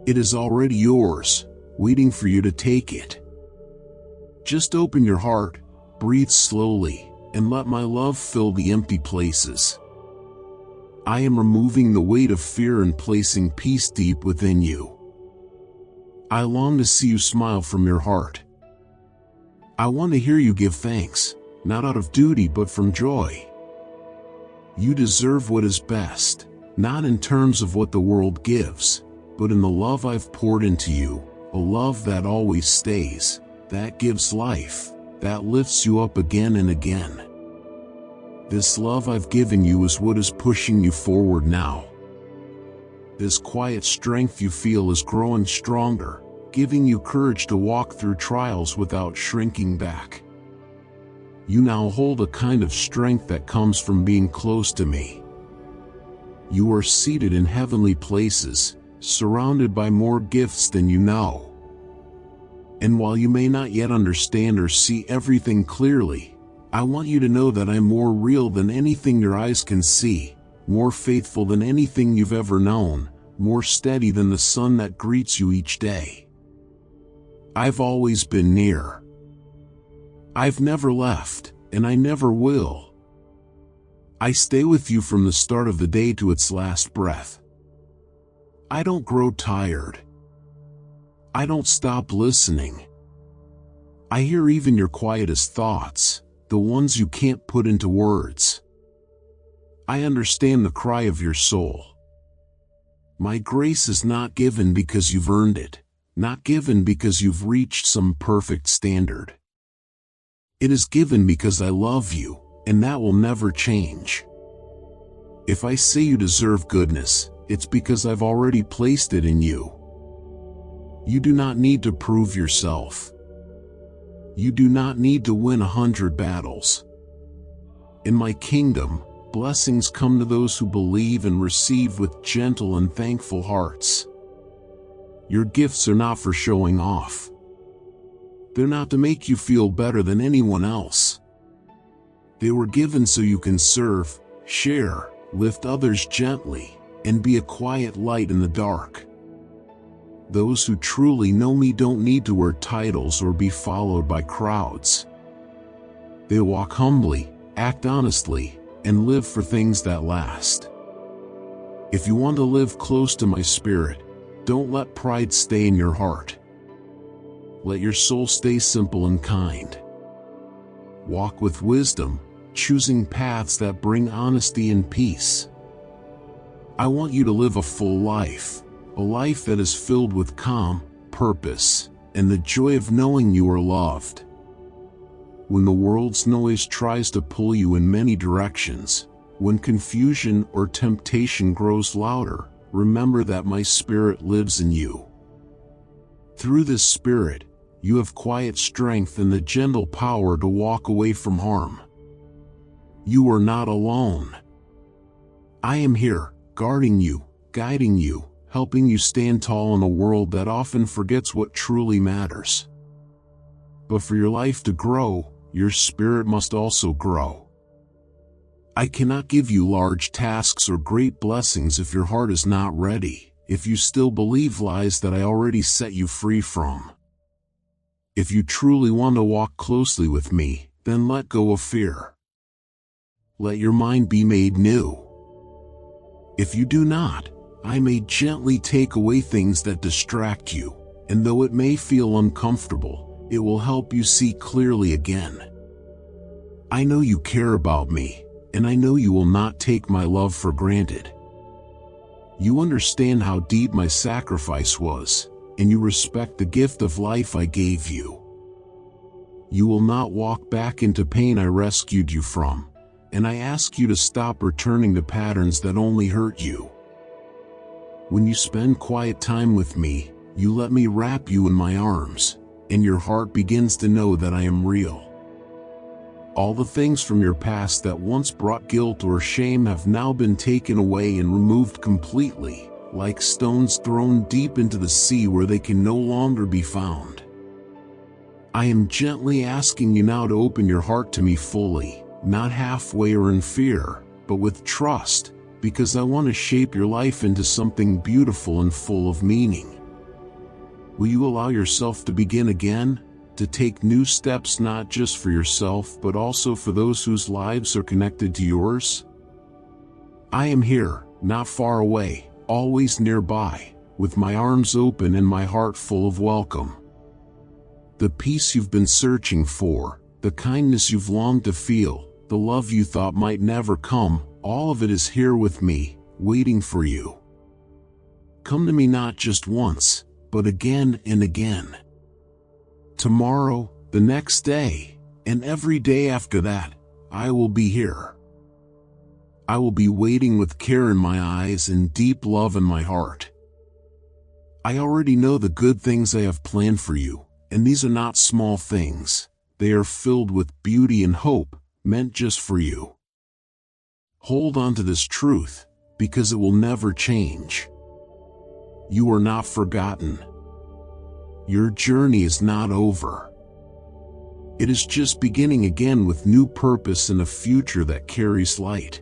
It is already yours, waiting for you to take it. Just open your heart, breathe slowly, and let my love fill the empty places. I am removing the weight of fear and placing peace deep within you. I long to see you smile from your heart. I want to hear you give thanks, not out of duty but from joy. You deserve what is best, not in terms of what the world gives, but in the love I've poured into you, a love that always stays, that gives life, that lifts you up again and again. This love I've given you is what is pushing you forward now. This quiet strength you feel is growing stronger, giving you courage to walk through trials without shrinking back. You now hold a kind of strength that comes from being close to me. You are seated in heavenly places, surrounded by more gifts than you know. And while you may not yet understand or see everything clearly, I want you to know that I'm more real than anything your eyes can see, more faithful than anything you've ever known, more steady than the sun that greets you each day. I've always been near. I've never left, and I never will. I stay with you from the start of the day to its last breath. I don't grow tired. I don't stop listening. I hear even your quietest thoughts, the ones you can't put into words. I understand the cry of your soul. My grace is not given because you've earned it, not given because you've reached some perfect standard. It is given because I love you, and that will never change. If I say you deserve goodness, it's because I've already placed it in you. You do not need to prove yourself. You do not need to win 100 battles. In my kingdom, blessings come to those who believe and receive with gentle and thankful hearts. Your gifts are not for showing off. They're not to make you feel better than anyone else. They were given so you can serve, share, lift others gently, and be a quiet light in the dark. Those who truly know me don't need to wear titles or be followed by crowds. They walk humbly, act honestly, and live for things that last. If you want to live close to my spirit, don't let pride stay in your heart. Let your soul stay simple and kind. Walk with wisdom, choosing paths that bring honesty and peace. I want you to live a full life, a life that is filled with calm, purpose, and the joy of knowing you are loved. When the world's noise tries to pull you in many directions, when confusion or temptation grows louder, remember that my spirit lives in you. Through this spirit, you have quiet strength and the gentle power to walk away from harm. You are not alone. I am here, guarding you, guiding you, helping you stand tall in a world that often forgets what truly matters. But for your life to grow, your spirit must also grow. I cannot give you large tasks or great blessings if your heart is not ready, if you still believe lies that I already set you free from. If you truly want to walk closely with me, then let go of fear. Let your mind be made new. If you do not, I may gently take away things that distract you, and though it may feel uncomfortable, it will help you see clearly again. I know you care about me, and I know you will not take my love for granted. You understand how deep my sacrifice was, and you respect the gift of life I gave you. You will not walk back into pain I rescued you from, and I ask you to stop returning to patterns that only hurt you. When you spend quiet time with me, you let me wrap you in my arms, and your heart begins to know that I am real. All the things from your past that once brought guilt or shame have now been taken away and removed completely, like stones thrown deep into the sea where they can no longer be found. I am gently asking you now to open your heart to me fully, not halfway or in fear, but with trust, because I want to shape your life into something beautiful and full of meaning. Will you allow yourself to begin again, to take new steps not just for yourself but also for those whose lives are connected to yours? I am here, not far away, always nearby, with my arms open and my heart full of welcome. The peace you've been searching for, the kindness you've longed to feel, the love you thought might never come, all of it is here with me, waiting for you. Come to me not just once, but again and again. Tomorrow, the next day, and every day after that, I will be here. I will be waiting with care in my eyes and deep love in my heart. I already know the good things I have planned for you, and these are not small things. They are filled with beauty and hope, meant just for you. Hold on to this truth, because it will never change. You are not forgotten. Your journey is not over. It is just beginning again with new purpose and a future that carries light.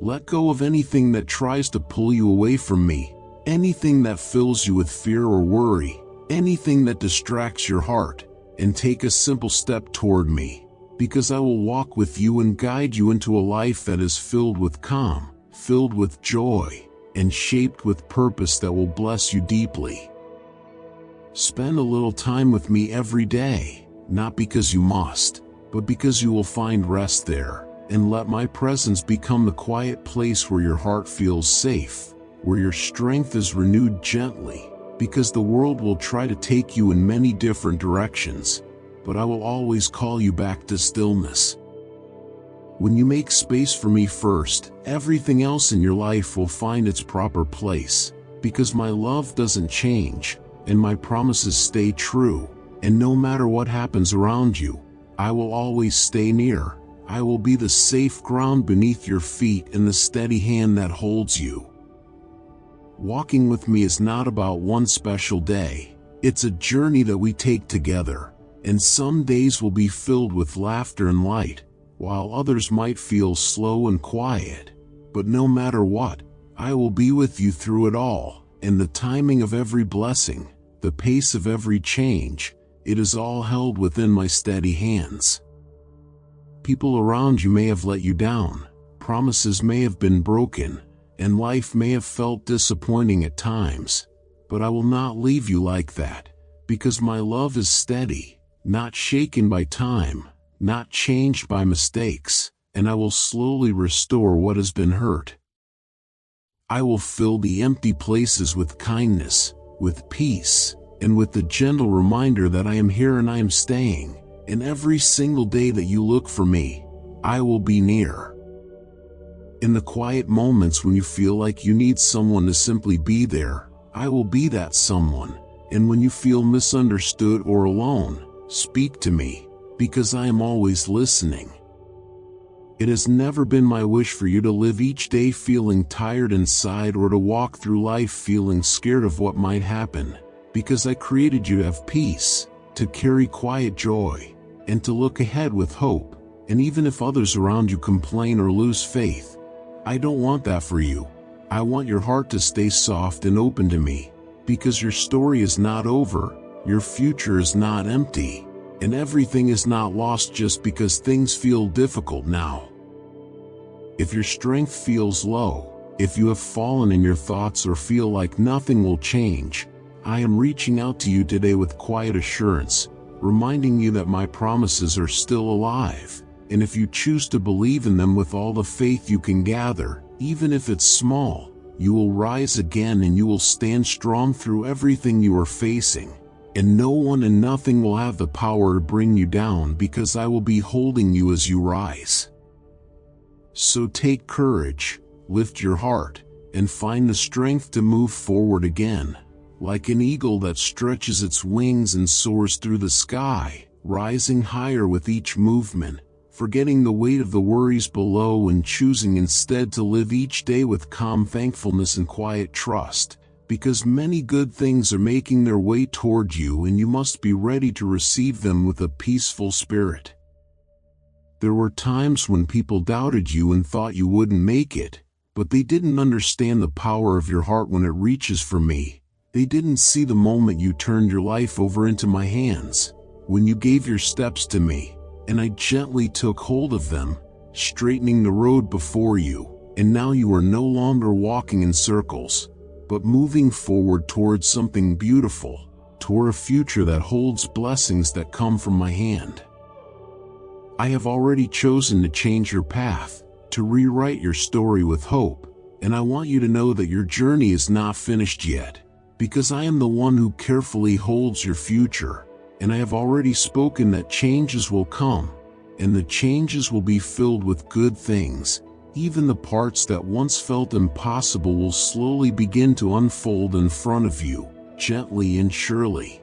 Let go of anything that tries to pull you away from me, anything that fills you with fear or worry, anything that distracts your heart, and take a simple step toward me, because I will walk with you and guide you into a life that is filled with calm, filled with joy, and shaped with purpose that will bless you deeply. Spend a little time with me every day, not because you must, but because you will find rest there, and let my presence become the quiet place where your heart feels safe, where your strength is renewed gently, because the world will try to take you in many different directions, but I will always call you back to stillness. When you make space for me first, everything else in your life will find its proper place, because my love doesn't change, and my promises stay true, and no matter what happens around you, I will always stay near. I will be the safe ground beneath your feet and the steady hand that holds you. Walking with me is not about one special day. It's a journey that we take together, and some days will be filled with laughter and light, while others might feel slow and quiet. But no matter what, I will be with you through it all, and the timing of every blessing, the pace of every change, it is all held within my steady hands. People around you may have let you down, promises may have been broken, and life may have felt disappointing at times, but I will not leave you like that, because my love is steady, not shaken by time, not changed by mistakes, and I will slowly restore what has been hurt. I will fill the empty places with kindness, with peace, and with the gentle reminder that I am here and I am staying, and every single day that you look for me, I will be near. In the quiet moments when you feel like you need someone to simply be there, I will be that someone, and when you feel misunderstood or alone, speak to me, because I am always listening. It has never been my wish for you to live each day feeling tired inside or to walk through life feeling scared of what might happen, because I created you to have peace, to carry quiet joy, and to look ahead with hope. And even if others around you complain or lose faith, I don't want that for you. I want your heart to stay soft and open to me, because your story is not over, your future is not empty, and everything is not lost just because things feel difficult now. If your strength feels low, if you have fallen in your thoughts or feel like nothing will change, I am reaching out to you today with quiet assurance, reminding you that my promises are still alive, and if you choose to believe in them with all the faith you can gather, even if it's small, you will rise again and you will stand strong through everything you are facing, and no one and nothing will have the power to bring you down because I will be holding you as you rise. So take courage, lift your heart, and find the strength to move forward again. Like an eagle that stretches its wings and soars through the sky, rising higher with each movement, forgetting the weight of the worries below and choosing instead to live each day with calm thankfulness and quiet trust, because many good things are making their way toward you and you must be ready to receive them with a peaceful spirit. There were times when people doubted you and thought you wouldn't make it, but they didn't understand the power of your heart when it reaches for me. They didn't see the moment you turned your life over into my hands, when you gave your steps to me, and I gently took hold of them, straightening the road before you, and now you are no longer walking in circles, but moving forward towards something beautiful, toward a future that holds blessings that come from my hand. I have already chosen to change your path, to rewrite your story with hope, and I want you to know that your journey is not finished yet, because I am the one who carefully holds your future, and I have already spoken that changes will come, and the changes will be filled with good things. Even the parts that once felt impossible will slowly begin to unfold in front of you, gently and surely.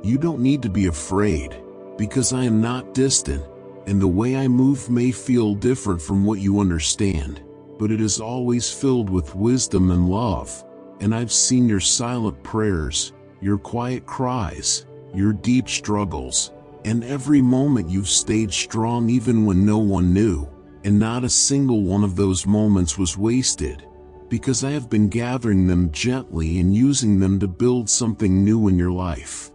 You don't need to be afraid, because I am not distant, and the way I move may feel different from what you understand, but it is always filled with wisdom and love. And I've seen your silent prayers, your quiet cries, your deep struggles, and every moment you've stayed strong even when no one knew, and not a single one of those moments was wasted, because I have been gathering them gently and using them to build something new in your life.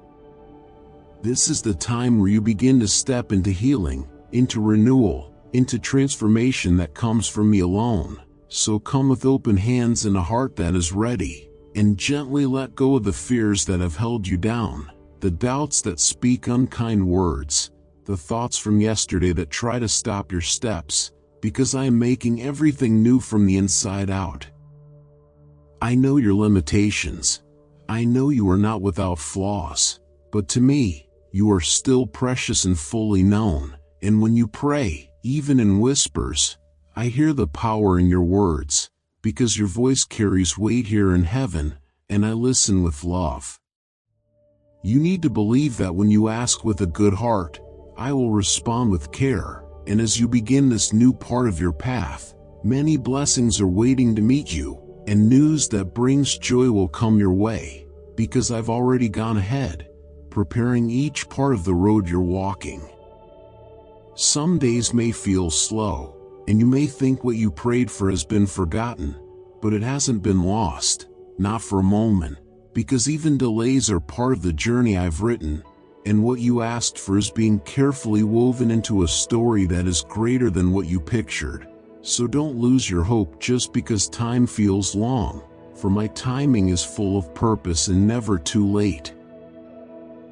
This is the time where you begin to step into healing, into renewal, into transformation that comes from me alone. So come with open hands and a heart that is ready, and gently let go of the fears that have held you down, the doubts that speak unkind words, the thoughts from yesterday that try to stop your steps, because I am making everything new from the inside out. I know your limitations. I know you are not without flaws, but to me, you are still precious and fully known, and when you pray, Even in whispers, I hear the power in your words, because your voice carries weight here in heaven, and I listen with love. You need to believe that when you ask with a good heart, I will respond with care, and as you begin this new part of your path, many blessings are waiting to meet you, and news that brings joy will come your way, because I've already gone ahead, preparing each part of the road you're walking. Some days may feel slow, and you may think what you prayed for has been forgotten, but it hasn't been lost, not for a moment, because even delays are part of the journey I've written, and what you asked for is being carefully woven into a story that is greater than what you pictured. So don't lose your hope just because time feels long, for my timing is full of purpose and never too late.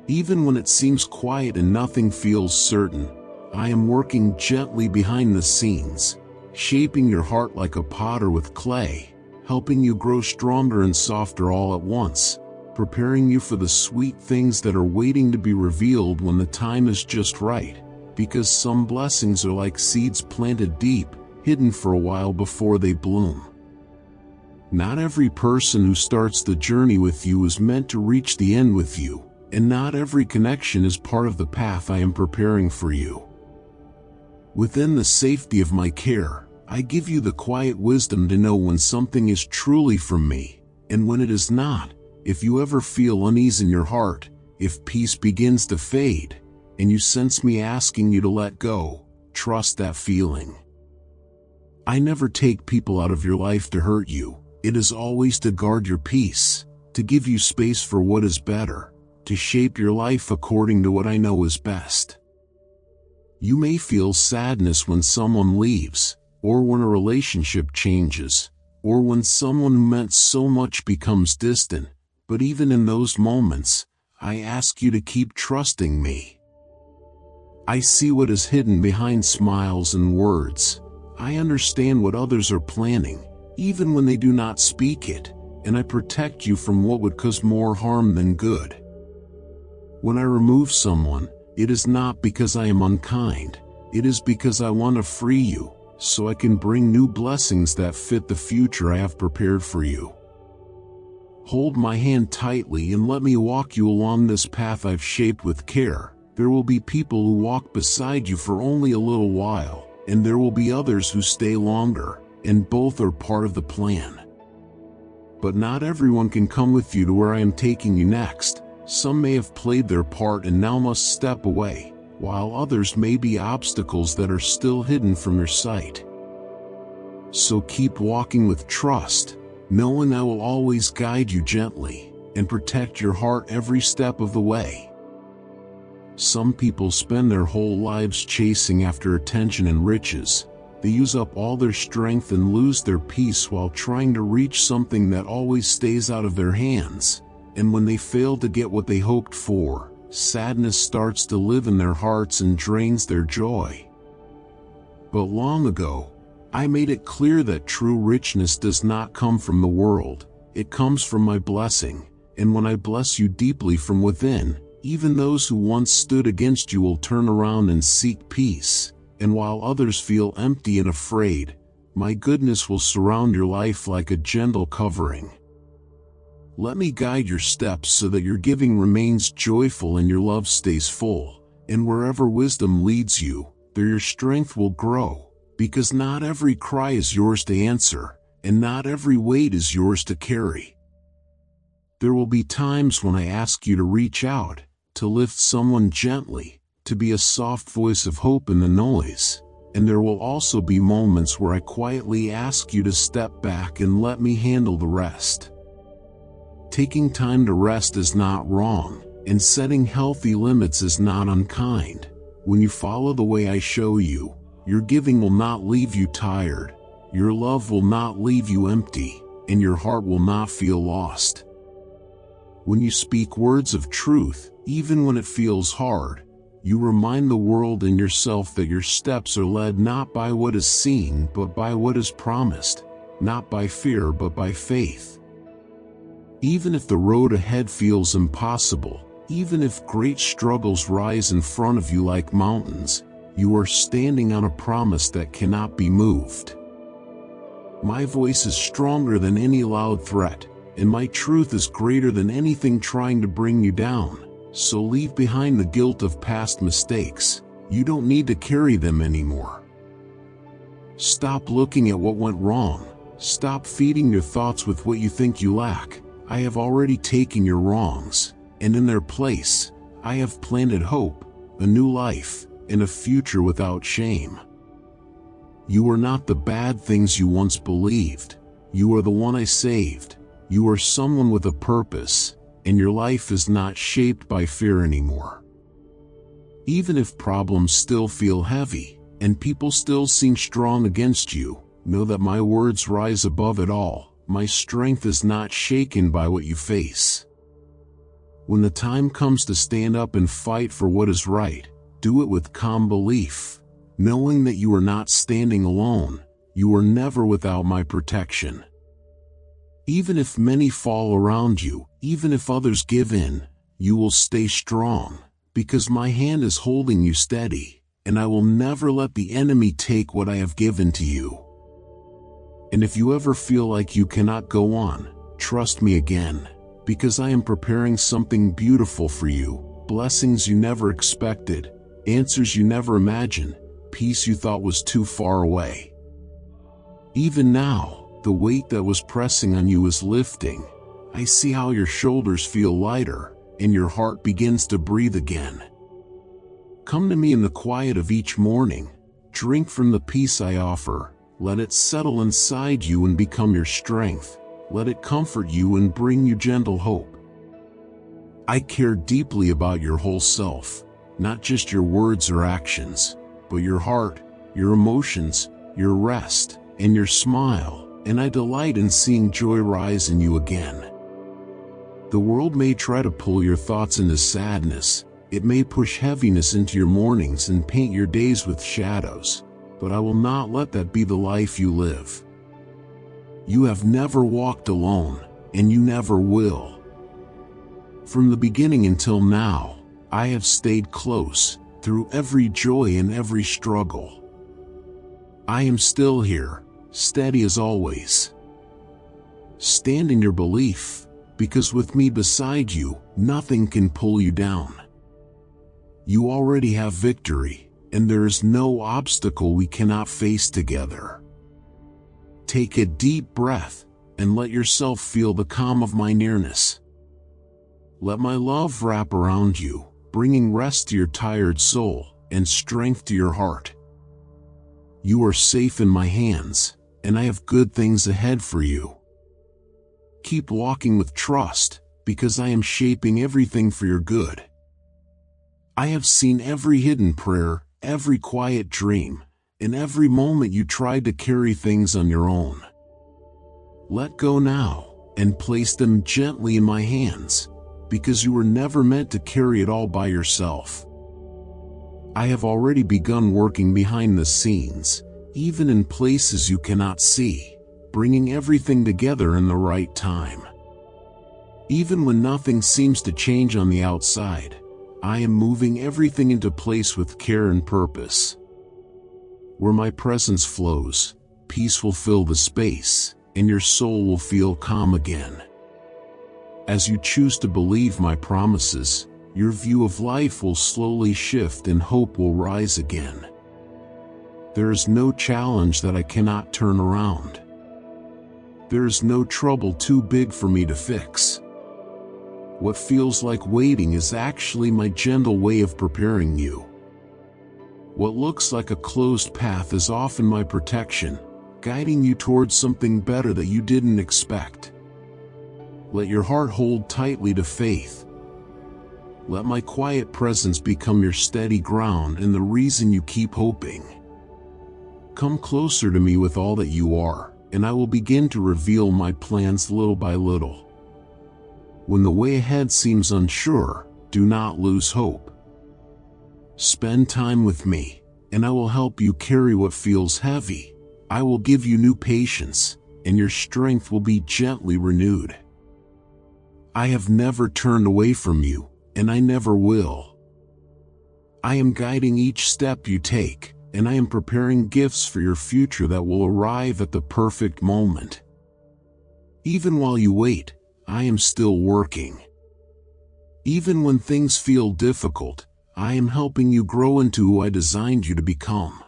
Even when it seems quiet and nothing feels certain, I am working gently behind the scenes, shaping your heart like a potter with clay, helping you grow stronger and softer all at once, preparing you for the sweet things that are waiting to be revealed when the time is just right, because some blessings are like seeds planted deep, hidden for a while before they bloom. Not every person who starts the journey with you is meant to reach the end with you, and not every connection is part of the path I am preparing for you. Within the safety of my care, I give you the quiet wisdom to know when something is truly from me, and when it is not. If you ever feel unease in your heart, if peace begins to fade, and you sense me asking you to let go, trust that feeling. I never take people out of your life to hurt you. It is always to guard your peace, to give you space for what is better, to shape your life according to what I know is best. You may feel sadness when someone leaves, or when a relationship changes, or when someone who meant so much becomes distant, but even in those moments, I ask you to keep trusting me. I see what is hidden behind smiles and words. I understand what others are planning, even when they do not speak it, and I protect you from what would cause more harm than good. When I remove someone, it is not because I am unkind, it is because I want to free you, so I can bring new blessings that fit the future I have prepared for you. Hold my hand tightly and let me walk you along this path I've shaped with care. There will be people who walk beside you for only a little while, and there will be others who stay longer, and both are part of the plan. But not everyone can come with you to where I am taking you next. Some may have played their part and now must step away, while others may be obstacles that are still hidden from your sight. So keep walking with trust, knowing I will always guide you gently, and protect your heart every step of the way. Some people spend their whole lives chasing after attention and riches. They use up all their strength and lose their peace while trying to reach something that always stays out of their hands. And when they fail to get what they hoped for, sadness starts to live in their hearts and drains their joy. But long ago, I made it clear that true richness does not come from the world, it comes from my blessing, and when I bless you deeply from within, even those who once stood against you will turn around and seek peace, and while others feel empty and afraid, my goodness will surround your life like a gentle covering. Let me guide your steps so that your giving remains joyful and your love stays full, and wherever wisdom leads you, there your strength will grow, because not every cry is yours to answer, and not every weight is yours to carry. There will be times when I ask you to reach out, to lift someone gently, to be a soft voice of hope in the noise, and there will also be moments where I quietly ask you to step back and let me handle the rest. Taking time to rest is not wrong, and setting healthy limits is not unkind. When you follow the way I show you, your giving will not leave you tired, your love will not leave you empty, and your heart will not feel lost. When you speak words of truth, even when it feels hard, you remind the world and yourself that your steps are led not by what is seen but by what is promised, not by fear but by faith. Even if the road ahead feels impossible, even if great struggles rise in front of you like mountains, You are standing on a promise that cannot be moved. My voice is stronger than any loud threat, and my truth is greater than anything trying to bring you down. So leave behind the guilt of past mistakes. You don't need to carry them anymore. Stop looking at what went wrong. Stop feeding your thoughts with what you think you lack. I have already taken your wrongs, and in their place, I have planted hope, a new life, and a future without shame. You are not the bad things you once believed. You are the one I saved. You are someone with a purpose, and your life is not shaped by fear anymore. Even if problems still feel heavy, and people still seem strong against you, know that my words rise above it all. My strength is not shaken by what you face. When the time comes to stand up and fight for what is right, do it with calm belief, knowing that you are not standing alone. You are never without my protection. Even if many fall around you, even if others give in, you will stay strong, because my hand is holding you steady, and I will never let the enemy take what I have given to you. And if you ever feel like you cannot go on, trust me again, because I am preparing something beautiful for you, blessings you never expected, answers you never imagined, peace you thought was too far away. Even now, the weight that was pressing on you is lifting. I see how your shoulders feel lighter, and your heart begins to breathe again. Come to me in the quiet of each morning, drink from the peace I offer, let it settle inside you and become your strength, let it comfort you and bring you gentle hope. I care deeply about your whole self, not just your words or actions, but your heart, your emotions, your rest, and your smile, and I delight in seeing joy rise in you again. The world may try to pull your thoughts into sadness, it may push heaviness into your mornings and paint your days with shadows, but I will not let that be the life you live. You have never walked alone, and you never will. From the beginning until now, I have stayed close, through every joy and every struggle. I am still here, steady as always. Stand in your belief, because with me beside you, nothing can pull you down. You already have victory, and there is no obstacle we cannot face together. Take a deep breath, and let yourself feel the calm of my nearness. Let my love wrap around you, bringing rest to your tired soul, and strength to your heart. You are safe in my hands, and I have good things ahead for you. Keep walking with trust, because I am shaping everything for your good. I have seen every hidden prayer, every quiet dream, and every moment you tried to carry things on your own. Let go now, and place them gently in my hands, because you were never meant to carry it all by yourself. I have already begun working behind the scenes, even in places you cannot see, bringing everything together in the right time. Even when nothing seems to change on the outside, I am moving everything into place with care and purpose. Where my presence flows, peace will fill the space, and your soul will feel calm again. As you choose to believe my promises, your view of life will slowly shift and hope will rise again. There is no challenge that I cannot turn around. There is no trouble too big for me to fix. What feels like waiting is actually my gentle way of preparing you. What looks like a closed path is often my protection, guiding you towards something better that you didn't expect. Let your heart hold tightly to faith. Let my quiet presence become your steady ground and the reason you keep hoping. Come closer to me with all that you are, and I will begin to reveal my plans little by little. When the way ahead seems unsure, do not lose hope. Spend time with me, and I will help you carry what feels heavy. I will give you new patience, and your strength will be gently renewed. I have never turned away from you, and I never will. I am guiding each step you take, and I am preparing gifts for your future that will arrive at the perfect moment. Even while you wait, I am still working. Even when things feel difficult, I am helping you grow into who I designed you to become.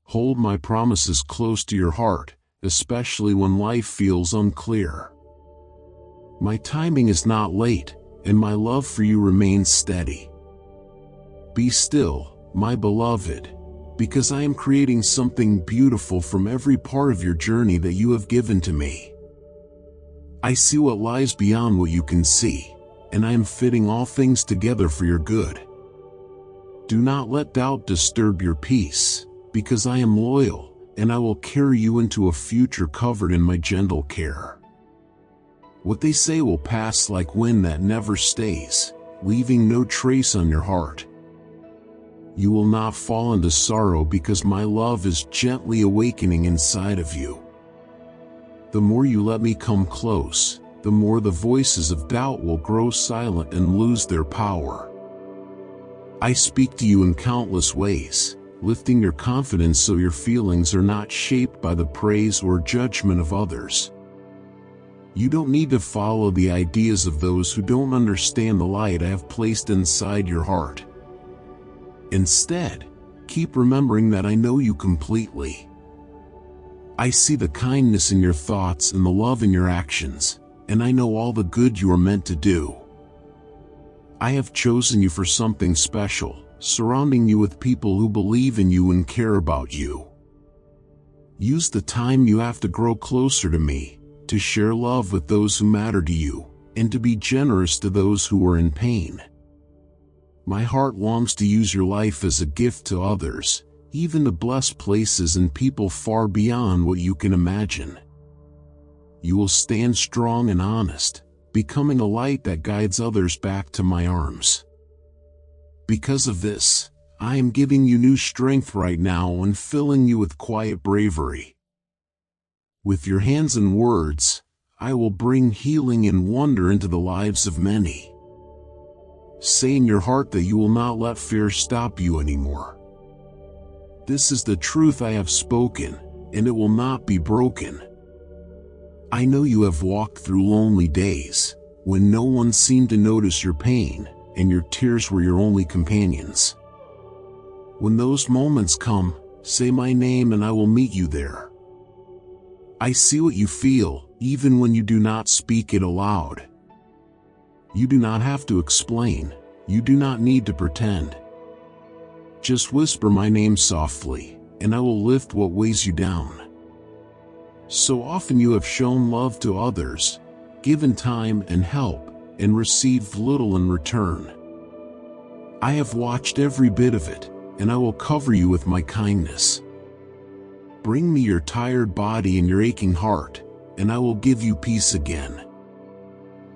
Hold my promises close to your heart, especially when life feels unclear. My timing is not late, and my love for you remains steady. Be still, my beloved, because I am creating something beautiful from every part of your journey that you have given to me. I see what lies beyond what you can see, and I am fitting all things together for your good. Do not let doubt disturb your peace, because I am loyal, and I will carry you into a future covered in my gentle care. What they say will pass like wind that never stays, leaving no trace on your heart. You will not fall into sorrow because my love is gently awakening inside of you. The more you let me come close, the more the voices of doubt will grow silent and lose their power. I speak to you in countless ways, lifting your confidence so your feelings are not shaped by the praise or judgment of others. You don't need to follow the ideas of those who don't understand the light I have placed inside your heart. Instead, keep remembering that I know you completely. I see the kindness in your thoughts and the love in your actions, and I know all the good you are meant to do. I have chosen you for something special, surrounding you with people who believe in you and care about you. Use the time you have to grow closer to me, to share love with those who matter to you, and to be generous to those who are in pain. My heart longs to use your life as a gift to others, even to bless places and people far beyond what you can imagine. You will stand strong and honest, becoming a light that guides others back to my arms. Because of this, I am giving you new strength right now and filling you with quiet bravery. With your hands and words, I will bring healing and wonder into the lives of many. Say in your heart that you will not let fear stop you anymore. This is the truth I have spoken, and it will not be broken. I know you have walked through lonely days, when no one seemed to notice your pain, and your tears were your only companions. When those moments come, say my name and I will meet you there. I see what you feel, even when you do not speak it aloud. You do not have to explain, you do not need to pretend. Just whisper my name softly, and I will lift what weighs you down. So often you have shown love to others, given time and help, and received little in return. I have watched every bit of it, and I will cover you with my kindness. Bring me your tired body and your aching heart, and I will give you peace again.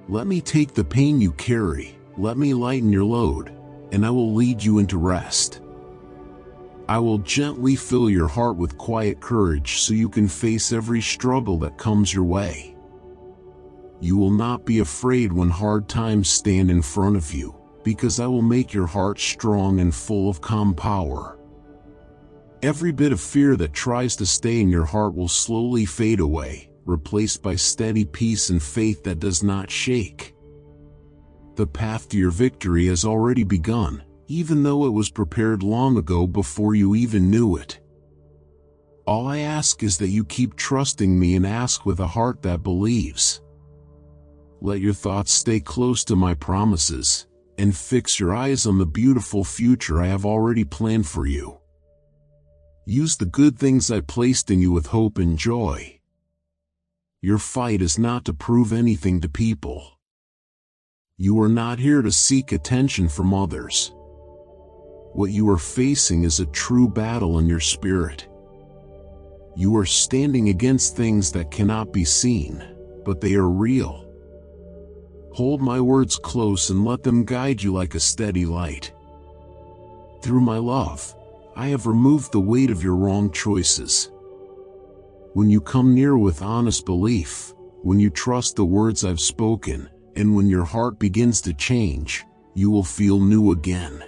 Let me take the pain you carry, let me lighten your load, and I will lead you into rest. I will gently fill your heart with quiet courage so you can face every struggle that comes your way. You will not be afraid when hard times stand in front of you, because I will make your heart strong and full of calm power. Every bit of fear that tries to stay in your heart will slowly fade away, replaced by steady peace and faith that does not shake. The path to your victory has already begun, even though it was prepared long ago before you even knew it. All I ask is that you keep trusting me and ask with a heart that believes. Let your thoughts stay close to my promises, and fix your eyes on the beautiful future I have already planned for you. Use the good things I placed in you with hope and joy. Your fight is not to prove anything to people. You are not here to seek attention from others. What you are facing is a true battle in your spirit. You are standing against things that cannot be seen, but they are real. Hold my words close and let them guide you like a steady light. Through my love, I have removed the weight of your wrong choices. When you come near with honest belief, when you trust the words I've spoken, and when your heart begins to change, you will feel new again.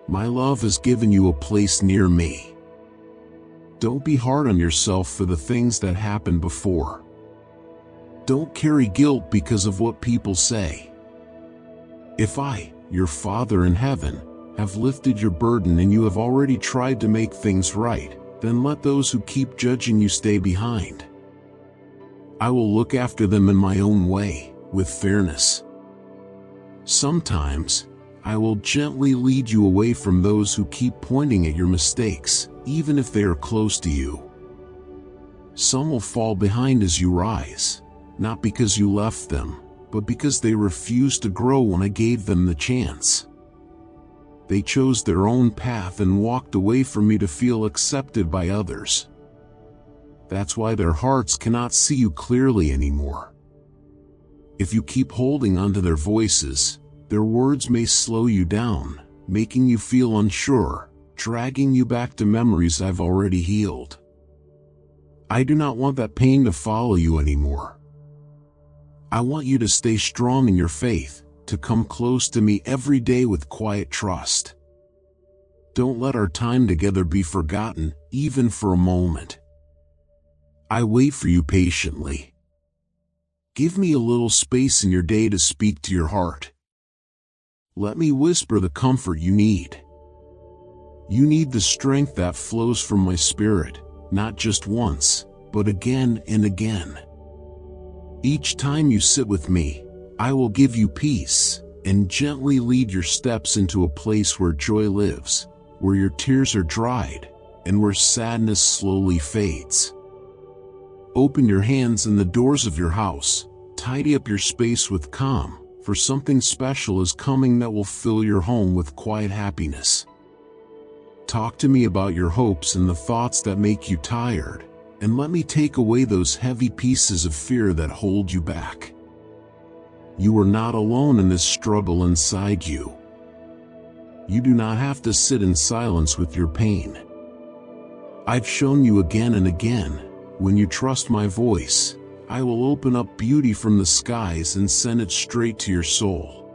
My love has given you a place near me. Don't be hard on yourself for the things that happened before. Don't carry guilt because of what people say. If I, your Father in heaven, have lifted your burden and you have already tried to make things right, then let those who keep judging you stay behind. I will look after them in my own way, with fairness. Sometimes, I will gently lead you away from those who keep pointing at your mistakes, even if they are close to you. Some will fall behind as you rise, not because you left them, but because they refused to grow when I gave them the chance. They chose their own path and walked away from me to feel accepted by others. That's why their hearts cannot see you clearly anymore. If you keep holding onto their voices, their words may slow you down, making you feel unsure, dragging you back to memories I've already healed. I do not want that pain to follow you anymore. I want you to stay strong in your faith, to come close to me every day with quiet trust. Don't let our time together be forgotten, even for a moment. I wait for you patiently. Give me a little space in your day to speak to your heart. Let me whisper the comfort you need. You need the strength that flows from my spirit, not just once, but again and again. Each time you sit with me, I will give you peace, and gently lead your steps into a place where joy lives, where your tears are dried, and where sadness slowly fades. Open your hands and the doors of your house, tidy up your space with calm, for something special is coming that will fill your home with quiet happiness. Talk to me about your hopes and the thoughts that make you tired, and let me take away those heavy pieces of fear that hold you back. You are not alone in this struggle inside you. You do not have to sit in silence with your pain. I've shown you again and again, when you trust my voice, I will open up beauty from the skies and send it straight to your soul.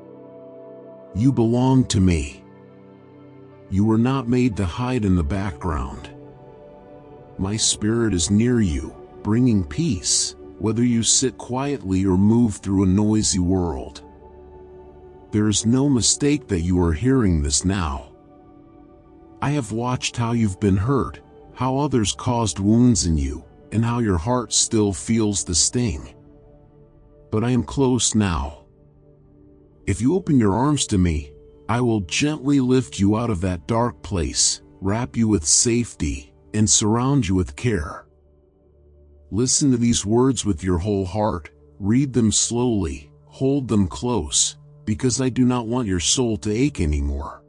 You belong to me. You were not made to hide in the background. My spirit is near you, bringing peace, whether you sit quietly or move through a noisy world. There is no mistake that you are hearing this now. I have watched how you've been hurt, how others caused wounds in you, and how your heart still feels the sting. But I am close now. If you open your arms to me, I will gently lift you out of that dark place, wrap you with safety, and surround you with care. Listen to these words with your whole heart, read them slowly, hold them close, because I do not want your soul to ache anymore.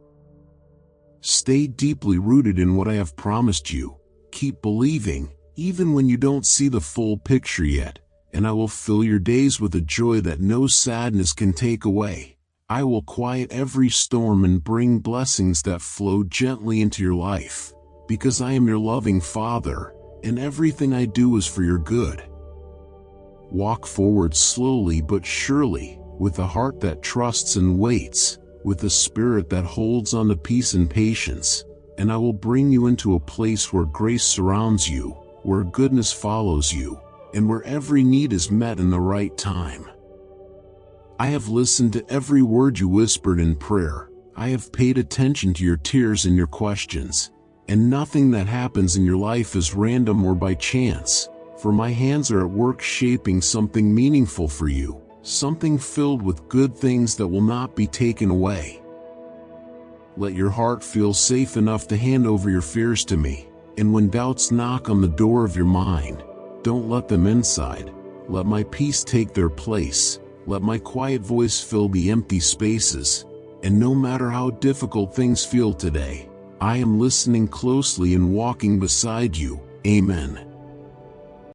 Stay deeply rooted in what I have promised you, keep believing, even when you don't see the full picture yet, and I will fill your days with a joy that no sadness can take away. I will quiet every storm and bring blessings that flow gently into your life, because I am your loving Father, and everything I do is for your good. Walk forward slowly but surely, with a heart that trusts and waits, with a spirit that holds on to peace and patience, and I will bring you into a place where grace surrounds you, where goodness follows you, and where every need is met in the right time. I have listened to every word you whispered in prayer. I have paid attention to your tears and your questions, and nothing that happens in your life is random or by chance, for my hands are at work shaping something meaningful for you, something filled with good things that will not be taken away. Let your heart feel safe enough to hand over your fears to me, and when doubts knock on the door of your mind, don't let them inside. Let my peace take their place. Let my quiet voice fill the empty spaces. And no matter how difficult things feel today, I am listening closely and walking beside you. Amen.